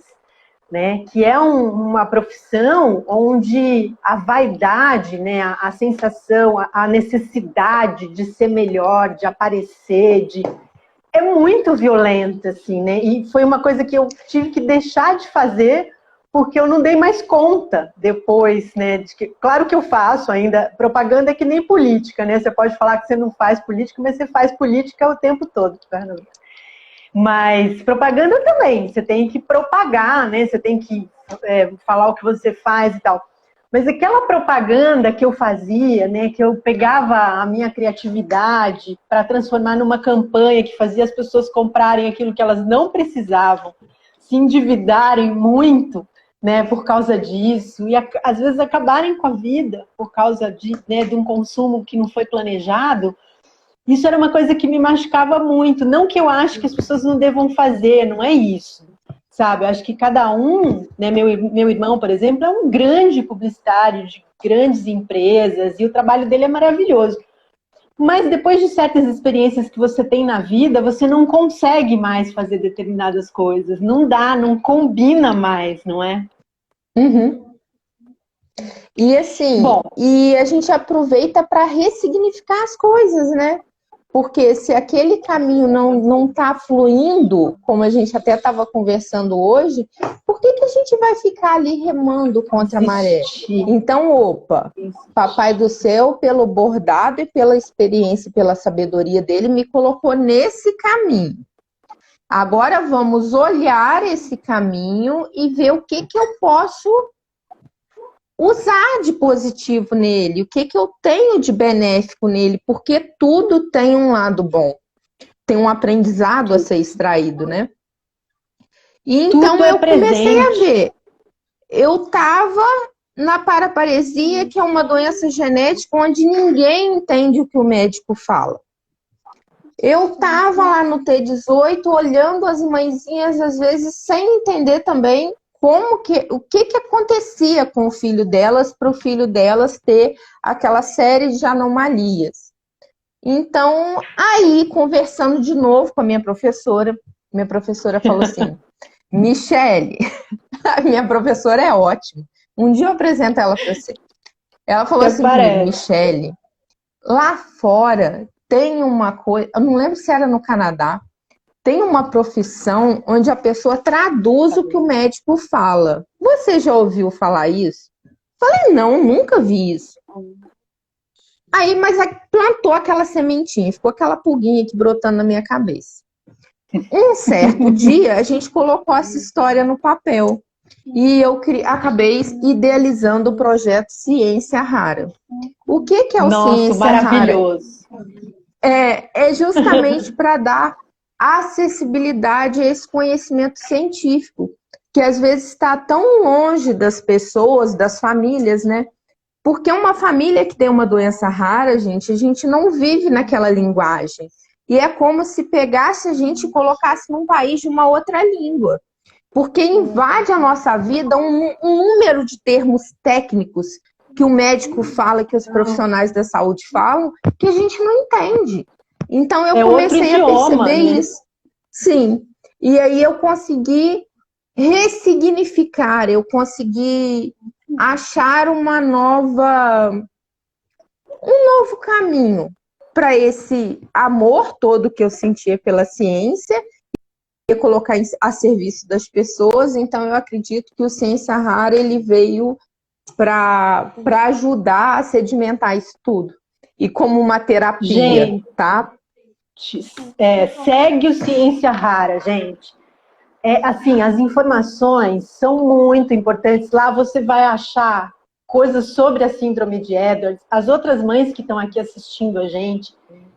né? Que é uma profissão onde a vaidade, né? A sensação, a necessidade de ser melhor, de aparecer, é muito violenta, assim, né? E foi uma coisa que eu tive que deixar de fazer porque eu não dei mais conta depois, né? Claro que eu faço ainda. Propaganda é que nem política, né? Você pode falar que você não faz política, mas você faz política o tempo todo, Fernanda. Mas propaganda também, você tem que propagar, né? Você tem que falar o que você faz e tal. Mas aquela propaganda que eu fazia, né? Que eu pegava a minha criatividade para transformar numa campanha que fazia as pessoas comprarem aquilo que elas não precisavam, se endividarem muito, né? Por causa disso, e às vezes acabarem com a vida por causa de um consumo que não foi planejado. Isso era uma coisa que me machucava muito. Não que eu acho que as pessoas não devam fazer, não é isso. Sabe? Eu acho que cada um, né, meu irmão, por exemplo, é um grande publicitário de grandes empresas e o trabalho dele é maravilhoso. Mas depois de certas experiências que você tem na vida, você não consegue mais fazer determinadas coisas. Não dá, não combina mais, não é? E assim, e a gente aproveita para ressignificar as coisas, né? Porque se aquele caminho não está fluindo, como a gente até estava conversando hoje, por que a gente vai ficar ali remando contra a maré? Então, Papai do Céu, pelo bordado e pela experiência e pela sabedoria dele, me colocou nesse caminho. Agora vamos olhar esse caminho e ver o que eu posso usar de positivo nele, o que eu tenho de benéfico nele, porque tudo tem um lado bom, tem um aprendizado a ser extraído, né? E então eu comecei a ver, eu estava na paraparesia, que é uma doença genética onde ninguém entende o que o médico fala. Eu estava lá no T18 olhando as mãezinhas, às vezes, sem entender também o que acontecia com o filho delas, para o filho delas ter aquela série de anomalias. Então, aí, conversando de novo com a minha professora falou assim, Michele, a minha professora é ótima, um dia eu apresento ela para você. Ela falou assim, Michele, lá fora tem uma coisa, eu não lembro se era no Canadá, tem uma profissão onde a pessoa traduz o que o médico fala. Você já ouviu falar isso? Falei, não, nunca vi isso. Aí, mas plantou aquela sementinha, ficou aquela pulguinha aqui brotando na minha cabeça. Um certo dia, a gente colocou essa história no papel. E eu acabei idealizando o projeto Ciência Rara. O que é o Ciência maravilhoso. Rara? É justamente para dar acessibilidade a esse conhecimento científico, que às vezes está tão longe das pessoas, das famílias, né? Porque uma família que tem uma doença rara, gente, a gente não vive naquela linguagem. E é como se pegasse a gente e colocasse num país de uma outra língua. Porque invade a nossa vida um número de termos técnicos que o médico fala, que os profissionais da saúde falam, que a gente não entende. Então eu comecei a perceber isso. Sim. E aí eu consegui ressignificar, eu consegui achar um novo caminho para esse amor todo que eu sentia pela ciência e colocar a serviço das pessoas. Então eu acredito que o Ciência Rara ele veio para ajudar a sedimentar isso tudo e como uma terapia, gente, tá? Segue o Ciência Rara, gente. Assim, as informações são muito importantes. Lá você vai achar coisas sobre a síndrome de Edwards. As outras mães que estão aqui assistindo a gente,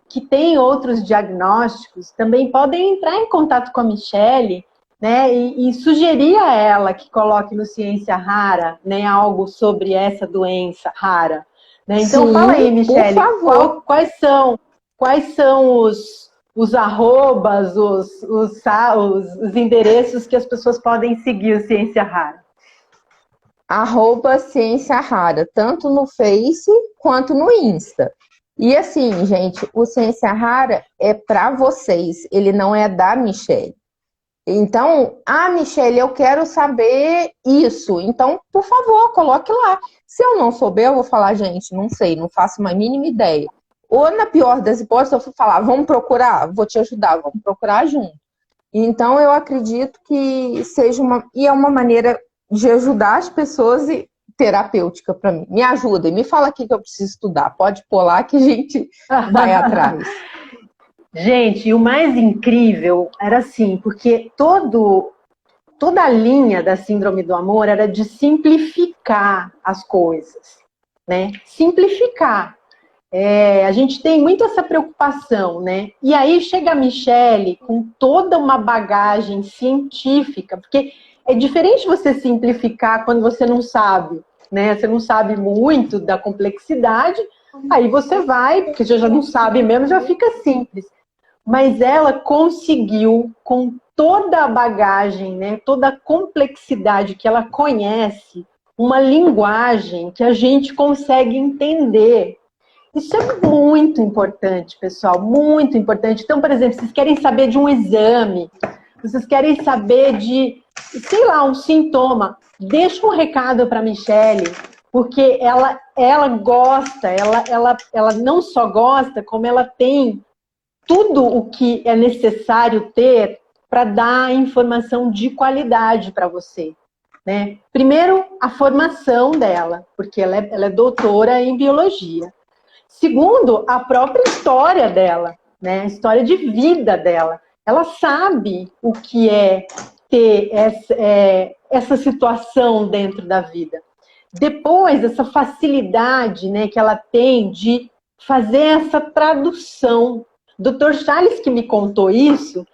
que têm outros diagnósticos, também podem entrar em contato com a Michele, né, e sugerir a ela que coloque no Ciência Rara, né, algo sobre essa doença rara. Né? Então, fala aí, Michele, quais são os arrobas, os endereços que as pessoas podem seguir o Ciência Rara? @Ciência Rara, tanto no Face quanto no Insta. E assim, gente, o Ciência Rara é para vocês, ele não é da Michele. Então, Michele, eu quero saber isso. Então, por favor, coloque lá. Se eu não souber, eu vou falar, gente, não sei, não faço uma mínima ideia. Ou, na pior das hipóteses, eu vou falar, vamos procurar, vou te ajudar, vamos procurar junto. Então, eu acredito que seja e é uma maneira de ajudar as pessoas e terapêutica para mim. Me ajuda, me fala aqui que eu preciso estudar. Pode pôr lá que a gente vai atrás. Gente, o mais incrível era assim, porque toda a linha da Síndrome do Amor era de simplificar as coisas, né? Simplificar. A gente tem muito essa preocupação, né? E aí chega a Michele com toda uma bagagem científica, porque é diferente você simplificar quando você não sabe, né? Você não sabe muito da complexidade, aí você vai, porque você já não sabe mesmo, já fica simples. Mas ela conseguiu, com toda a bagagem, né? Toda a complexidade que ela conhece, uma linguagem que a gente consegue entender. Isso é muito importante, pessoal, muito importante. Então, por exemplo, vocês querem saber de um exame, vocês querem saber de, sei lá, um sintoma, deixa um recado para a Michele, porque ela gosta, ela não só gosta, como ela tem tudo o que é necessário ter para dar informação de qualidade para você. Né? Primeiro, a formação dela, porque ela é doutora em biologia. Segundo, a própria história dela, né? A história de vida dela. Ela sabe o que é ter essa situação dentro da vida. Depois, essa facilidade, né, que ela tem de fazer essa tradução. Dr. Charles que me contou isso,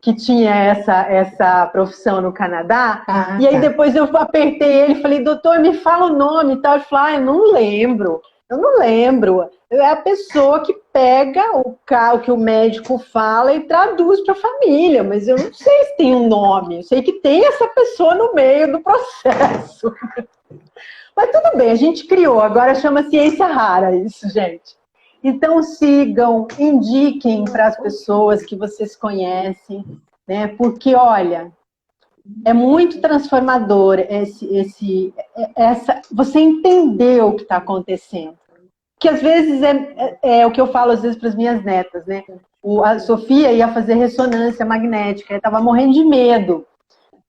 que tinha essa profissão no Canadá, e aí depois eu apertei ele e falei, doutor, me fala o nome e tal. Ele falou, eu não lembro. É a pessoa que pega o que o médico fala e traduz para a família, mas eu não sei se tem um nome, eu sei que tem essa pessoa no meio do processo. Mas tudo bem, a gente criou, agora chama Ciência Rara isso, gente. Então sigam, indiquem para as pessoas que vocês conhecem, né? Porque, olha, é muito transformador você entender o que está acontecendo. que às vezes é o que eu falo às vezes para as minhas netas, né? A Sofia ia fazer ressonância magnética, ela estava morrendo de medo,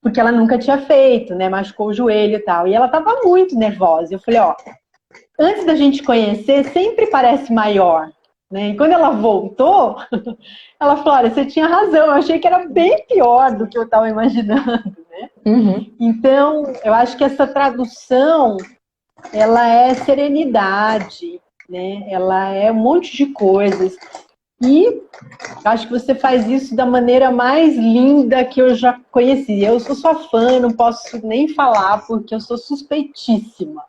porque ela nunca tinha feito, né? Machucou o joelho e tal. E ela estava muito nervosa. Eu falei, ó, antes da gente conhecer, sempre parece maior, né? E quando ela voltou, ela falou, olha, você tinha razão, eu achei que era bem pior do que eu estava imaginando, né? Uhum. Então, eu acho que essa tradução, ela é serenidade, né? Ela é um monte de coisas. E acho que você faz isso da maneira mais linda que eu já conheci. Eu sou sua fã, não posso nem falar, porque eu sou suspeitíssima.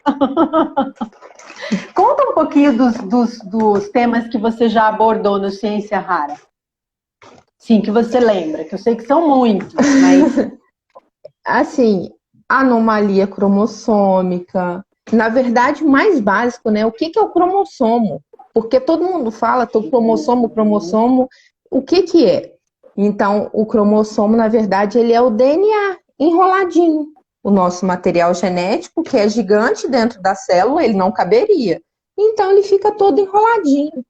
Conta um pouquinho dos temas que você já abordou no Ciência Rara. Sim, que você lembra, que eu sei que são muitos, mas... Assim, anomalia cromossômica. Na verdade, o mais básico, né? O que é o cromossomo? Porque todo mundo fala, cromossomo, o que é? Então, o cromossomo, na verdade, ele é o DNA enroladinho. O nosso material genético, que é gigante dentro da célula, ele não caberia. Então, ele fica todo enroladinho,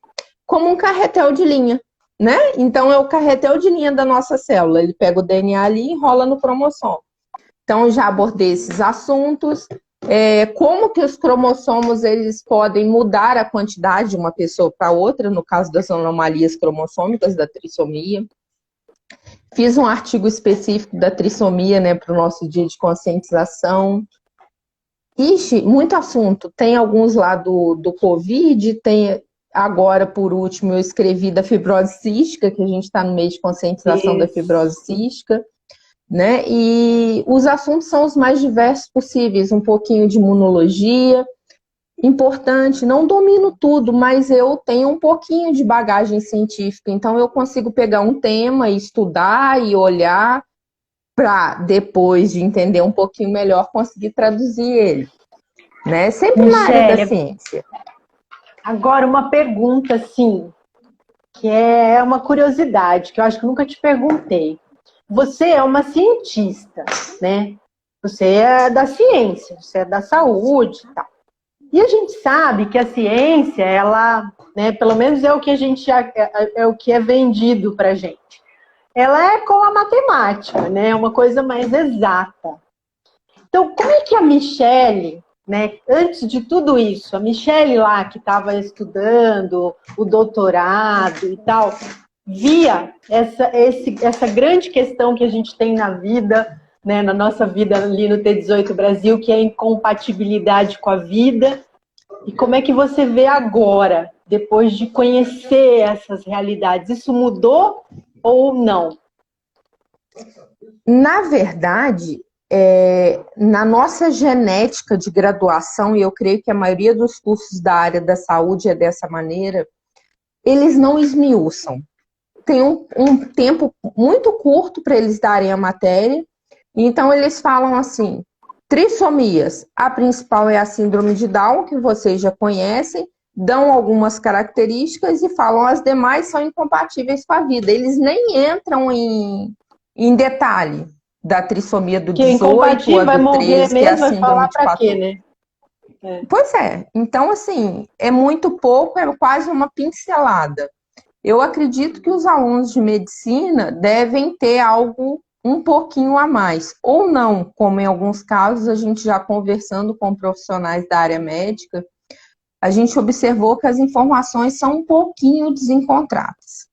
como um carretel de linha, né? Então, é o carretel de linha da nossa célula. Ele pega o DNA ali e enrola no cromossomo. Então, já abordei esses assuntos. Como que os cromossomos eles podem mudar a quantidade de uma pessoa para outra, no caso das anomalias cromossômicas, da trissomia. Fiz um artigo específico da trissomia, né, para o nosso dia de conscientização. Ixi, muito assunto. Tem alguns lá do Covid, tem agora, por último, eu escrevi da fibrose cística, que a gente está no mês de conscientização da fibrose cística. Né? E os assuntos são os mais diversos possíveis, um pouquinho de imunologia, importante, não domino tudo, mas eu tenho um pouquinho de bagagem científica, então eu consigo pegar um tema e estudar e olhar para, depois de entender um pouquinho melhor, conseguir traduzir ele, né? Sempre na área da ciência. Agora, uma pergunta, assim, que é uma curiosidade, que eu acho que eu nunca te perguntei. Você é uma cientista, né? Você é da ciência, você é da saúde e tal. E a gente sabe que a ciência, ela, né, pelo menos é o que a gente é o que é vendido pra gente. Ela é como a matemática, né? É uma coisa mais exata. Então, como é que a Michele, né, antes de tudo isso, a Michele lá que estava estudando o doutorado e tal, via essa grande questão que a gente tem na vida, né, na nossa vida ali no T18 Brasil, que é a incompatibilidade com a vida. E como é que você vê agora, depois de conhecer essas realidades? Isso mudou ou não? Na verdade, na nossa genética de graduação, e eu creio que a maioria dos cursos da área da saúde é dessa maneira, eles não esmiuçam. Tem um tempo muito curto para eles darem a matéria, então eles falam assim, trissomias, a principal é a síndrome de Down, que vocês já conhecem, dão algumas características e falam as demais são incompatíveis com a vida. Eles nem entram em detalhe da trissomia do que 18, a vai do morrer 13, mesmo, que é a vai síndrome falar de para quê, 14. né? Pois é, então assim, é muito pouco, é quase uma pincelada. Eu acredito que os alunos de medicina devem ter algo um pouquinho a mais, ou não, como em alguns casos, a gente já conversando com profissionais da área médica, a gente observou que as informações são um pouquinho desencontradas.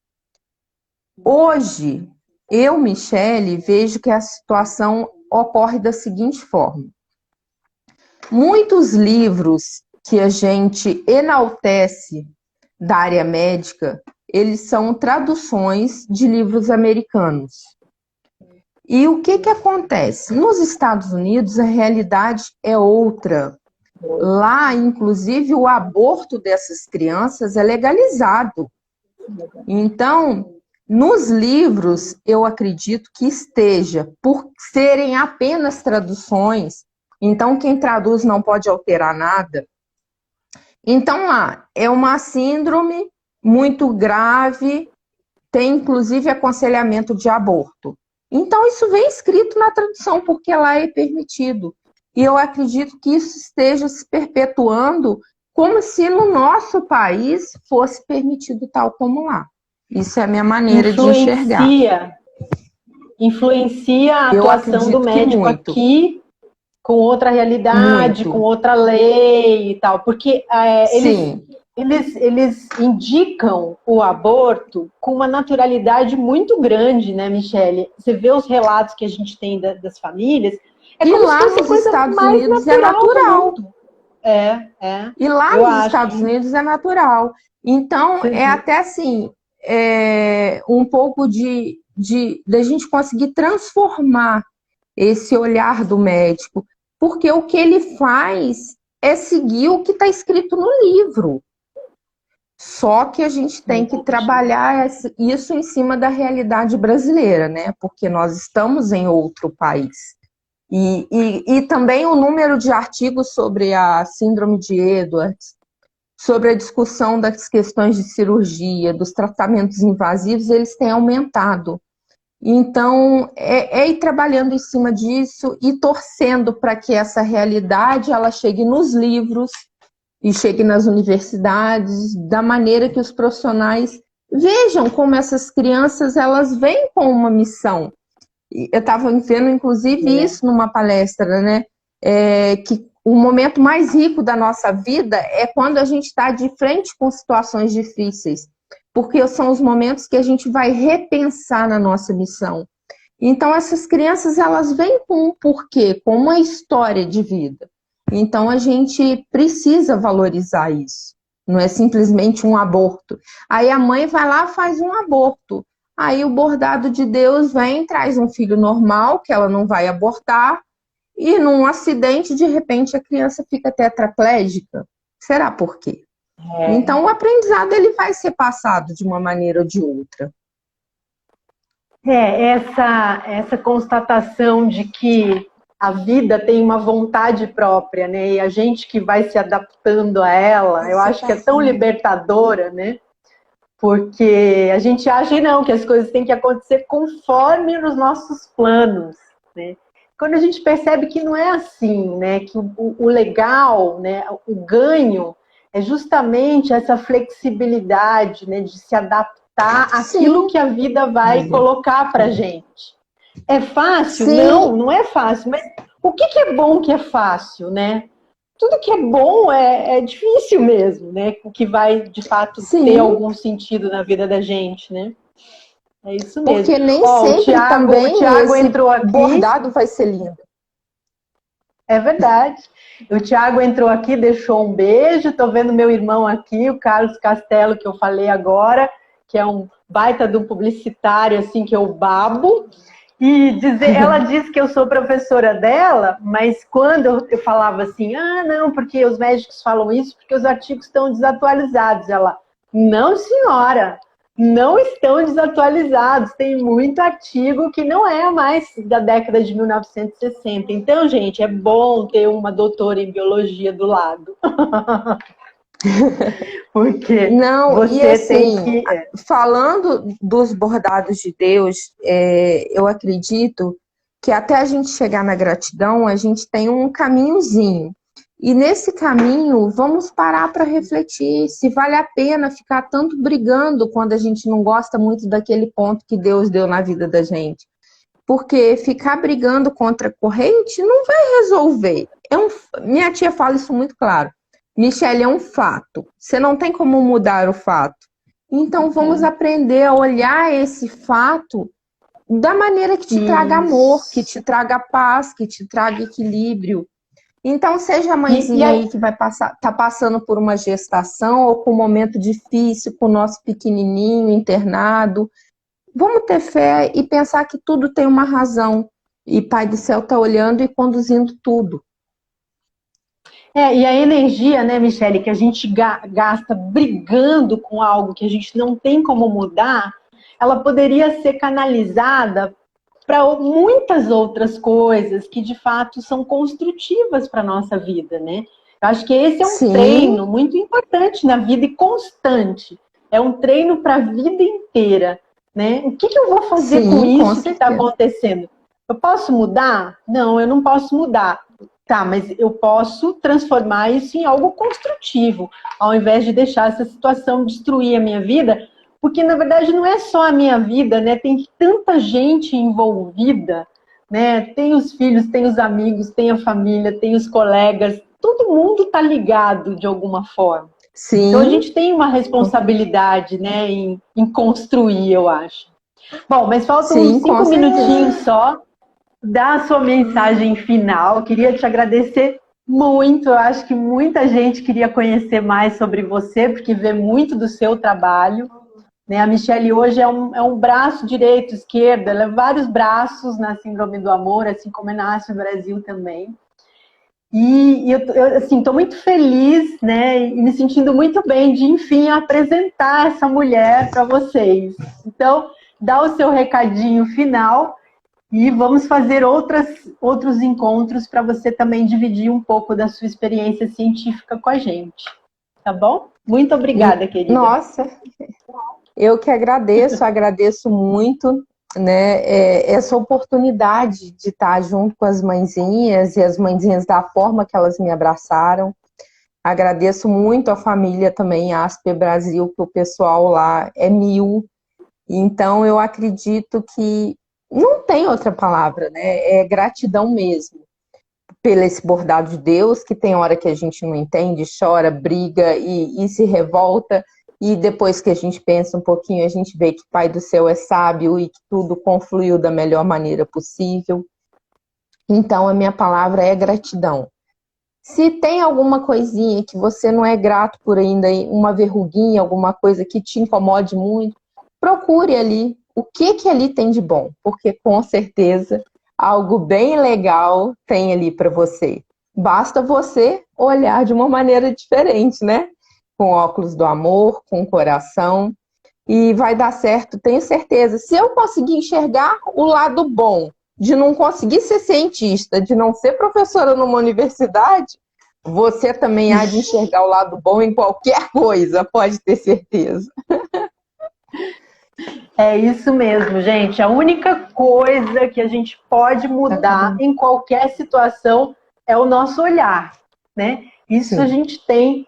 Hoje, eu, Michele, vejo que a situação ocorre da seguinte forma. Muitos livros que a gente enaltece da área médica, eles são traduções de livros americanos. E o que acontece? Nos Estados Unidos, a realidade é outra. Lá, inclusive, o aborto dessas crianças é legalizado. Então, nos livros, eu acredito que esteja, por serem apenas traduções, então quem traduz não pode alterar nada. Então, lá, é uma síndrome muito grave, tem inclusive aconselhamento de aborto. Então, isso vem escrito na tradução, porque lá é permitido. E eu acredito que isso esteja se perpetuando como se no nosso país fosse permitido tal como lá. Isso é a minha maneira de enxergar. Influencia a Eu atuação do acredito que médico muito. aqui com outra realidade, Muito. com outra lei e tal, porque Sim. eles indicam o aborto com uma naturalidade muito grande, né, Michele? Você vê os relatos que a gente tem das famílias, é E como se lá fosse a nos coisa Estados mais Unidos é natural do natural. mundo. E lá Eu nos acho. Estados Unidos é natural. Então, Você é vê. até assim, um pouco da gente conseguir transformar esse olhar do médico. Porque o que ele faz é seguir o que está escrito no livro. Só que a gente tem que trabalhar isso em cima da realidade brasileira, né? Porque nós estamos em outro país. E também o número de artigos sobre a síndrome de Edwards, sobre a discussão das questões de cirurgia, dos tratamentos invasivos, eles têm aumentado. Então, ir trabalhando em cima disso e torcendo para que essa realidade ela chegue nos livros e chegue nas universidades, da maneira que os profissionais vejam como essas crianças elas vêm com uma missão. Eu estava vendo, inclusive, isso numa palestra, né? Que o momento mais rico da nossa vida é quando a gente está de frente com situações difíceis, porque são os momentos que a gente vai repensar na nossa missão. Então, essas crianças, elas vêm com um porquê, com uma história de vida. Então, a gente precisa valorizar isso. Não é simplesmente um aborto. Aí a mãe vai lá e faz um aborto. Aí o bordado de Deus vem, traz um filho normal, que ela não vai abortar, e num acidente, de repente, a criança fica tetraplégica. Será por quê? Então, o aprendizado ele vai ser passado de uma maneira ou de outra. Essa constatação de que a vida tem uma vontade própria, né? E a gente que vai se adaptando a ela, eu acho que é tão libertadora, né? Porque a gente acha não, que as coisas têm que acontecer conforme os nossos planos, né? Quando a gente percebe que não é assim, né? Que o legal, né? O ganho é justamente essa flexibilidade, né? De se adaptar àquilo que a vida vai colocar pra gente. É fácil? Sim. Não, não é fácil. Mas o que é bom que é fácil, né? Tudo que é bom é difícil mesmo, né? O que vai, de fato, ter algum sentido na vida da gente, né? É isso mesmo. Porque nem sempre o Thiago entrou aqui. Bordado vai ser lindo. É verdade. O Thiago entrou aqui, deixou um beijo. Estou vendo meu irmão aqui, o Carlos Castelo, que eu falei agora, que é um baita de um publicitário, assim, que eu babo. E ela disse que eu sou professora dela, mas quando eu falava assim, não, porque os médicos falam isso porque os artigos estão desatualizados. Ela, não, senhora, não estão desatualizados. Tem muito artigo que não é mais da década de 1960. Então, gente, é bom ter uma doutora em biologia do lado. Porque não, você e assim, tem que... falando dos bordados de Deus, eu acredito que até a gente chegar na gratidão, a gente tem um caminhozinho. E nesse caminho, vamos parar para refletir se vale a pena ficar tanto brigando quando a gente não gosta muito daquele ponto que Deus deu na vida da gente. Porque ficar brigando contra a corrente não vai resolver. Minha tia fala isso muito claro. Michele, é um fato. Você não tem como mudar o fato. Então, vamos aprender a olhar esse fato da maneira que te traga amor, que te traga paz, que te traga equilíbrio. Então, seja a mãezinha aí que vai tá passando por uma gestação ou com um momento difícil, com o nosso pequenininho internado, vamos ter fé e pensar que tudo tem uma razão. E Pai do Céu está olhando e conduzindo tudo. E a energia, né, Michele, que a gente gasta brigando com algo que a gente não tem como mudar, ela poderia ser canalizada para muitas outras coisas que, de fato, são construtivas para a nossa vida, né? Eu acho que esse é um treino muito importante na vida e constante. É um treino para a vida inteira, né? O que eu vou fazer com isso que está acontecendo? Eu posso mudar? Não, eu não posso mudar. Tá, mas eu posso transformar isso em algo construtivo, ao invés de deixar essa situação destruir a minha vida, porque na verdade não é só a minha vida, né? Tem tanta gente envolvida, né? Tem os filhos, tem os amigos, tem a família, tem os colegas, todo mundo está ligado de alguma forma. Sim. Então a gente tem uma responsabilidade, né, em construir, eu acho. Bom, mas faltam uns 5 minutinhos só. Dá a sua mensagem final. Queria te agradecer muito. Eu acho que muita gente queria conhecer mais sobre você, porque vê muito do seu trabalho. Né? A Michele hoje é um braço direito, esquerdo, ela é vários braços na Síndrome do Amor, assim como é na Ásia Brasil também. E eu assim, estou muito feliz, né, e me sentindo muito bem de, enfim, apresentar essa mulher para vocês. Então, dá o seu recadinho final. E vamos fazer outros encontros para você também dividir um pouco da sua experiência científica com a gente. Tá bom? Muito obrigada, querida. Nossa, eu que agradeço muito, né, essa oportunidade de estar junto com as mãezinhas e as mãezinhas da forma que elas me abraçaram. Agradeço muito a família também, a Asper Brasil, que o pessoal lá é 1000. Então, eu acredito que não tem outra palavra, né? É gratidão mesmo pelo esse bordado de Deus, que tem hora que a gente não entende, chora, briga e se revolta, e depois que a gente pensa um pouquinho, a gente vê que o Pai do Céu é sábio e que tudo confluiu da melhor maneira possível. Então, a minha palavra é gratidão. Se tem alguma coisinha que você não é grato por ainda, uma verruguinha, alguma coisa que te incomode muito, procure ali o que ali tem de bom, porque com certeza algo bem legal tem ali para você. Basta você olhar de uma maneira diferente, né? Com óculos do amor, com o coração, e vai dar certo, tenho certeza. Se eu conseguir enxergar o lado bom de não conseguir ser cientista, de não ser professora numa universidade, você também há de enxergar o lado bom em qualquer coisa, pode ter certeza. É isso mesmo, gente. A única coisa que a gente pode mudar em qualquer situação é o nosso olhar, né? Isso Sim. A gente tem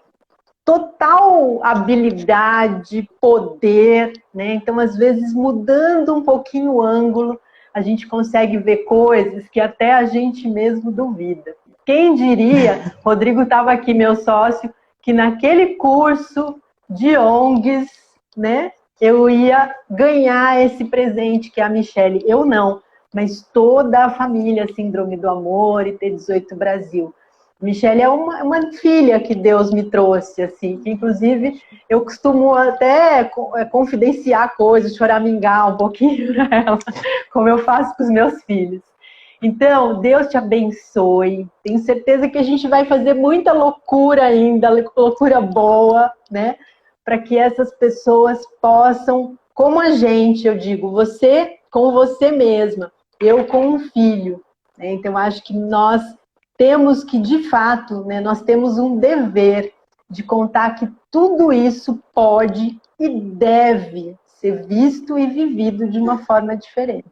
total habilidade, poder, né? Então, às vezes, mudando um pouquinho o ângulo, a gente consegue ver coisas que até a gente mesmo duvida. Quem diria, Rodrigo estava aqui, meu sócio, que naquele curso de ONGs, né? Eu ia ganhar esse presente que é a Michele. Eu não, mas toda a família Síndrome do Amor e T18 Brasil. Michele é uma filha que Deus me trouxe, assim, que inclusive eu costumo até confidenciar coisas, choramingar um pouquinho para ela, como eu faço com os meus filhos. Então, Deus te abençoe. Tenho certeza que a gente vai fazer muita loucura ainda, loucura boa, né? Para que essas pessoas possam, como a gente, eu digo, você com você mesma, eu com um filho. Né? Então, acho que nós temos que, de fato, né, nós temos um dever de contar que tudo isso pode e deve ser visto e vivido de uma forma diferente.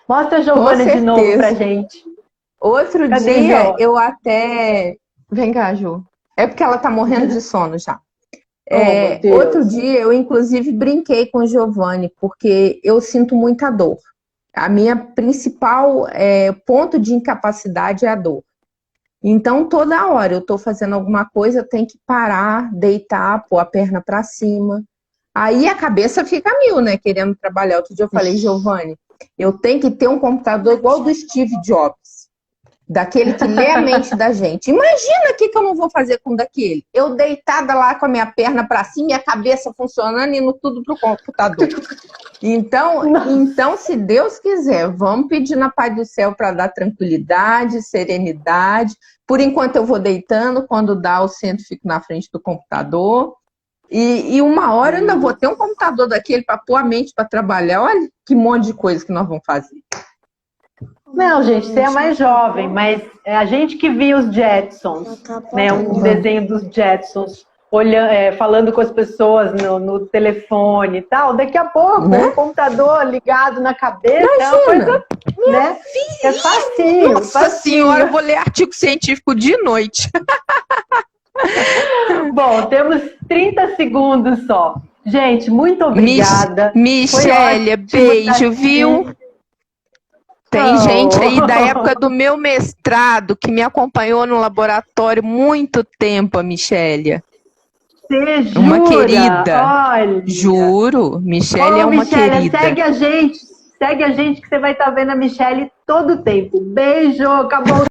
Mostra a Giovana de novo pra gente. Outro dia, eu até... Vem cá, Ju. É porque ela tá morrendo de sono já. Outro dia, eu inclusive brinquei com o Giovanni, porque eu sinto muita dor. A minha principal ponto de incapacidade é a dor. Então, toda hora eu tô fazendo alguma coisa, eu tenho que parar, deitar, pôr a perna para cima. Aí a cabeça fica a 1000, né? Querendo trabalhar. Outro dia eu falei, Giovanni, eu tenho que ter um computador igual do Steve Jobs. Daquele que lê a mente da gente. Imagina o que eu não vou fazer com daquele. Eu deitada lá com a minha perna para cima e a cabeça funcionando, indo tudo pro computador. Então, se Deus quiser, vamos pedir na paz do céu para dar tranquilidade, serenidade. Por enquanto eu vou deitando, quando dá eu sento, fico na frente do computador. E uma hora eu ainda vou ter um computador daquele para pôr a mente para trabalhar. Olha que monte de coisa que nós vamos fazer. Não, gente, você é mais jovem, mas é a gente que via os Jetsons, né, um desenho dos Jetsons. falando com as pessoas no telefone e tal, daqui a pouco o computador ligado na cabeça é uma coisa, né? É facinho. Nossa senhora, eu vou ler artigo científico de noite. Bom, temos 30 segundos só. Gente, muito obrigada. Michélia, beijo, viu? Tem gente aí da época do meu mestrado que me acompanhou no laboratório muito tempo, a Michélia. Você jura? Uma querida. Olha. Juro, Michélia é uma Michélia, querida. segue a gente que você vai estar vendo a Michelle todo o tempo. Beijo, acabou.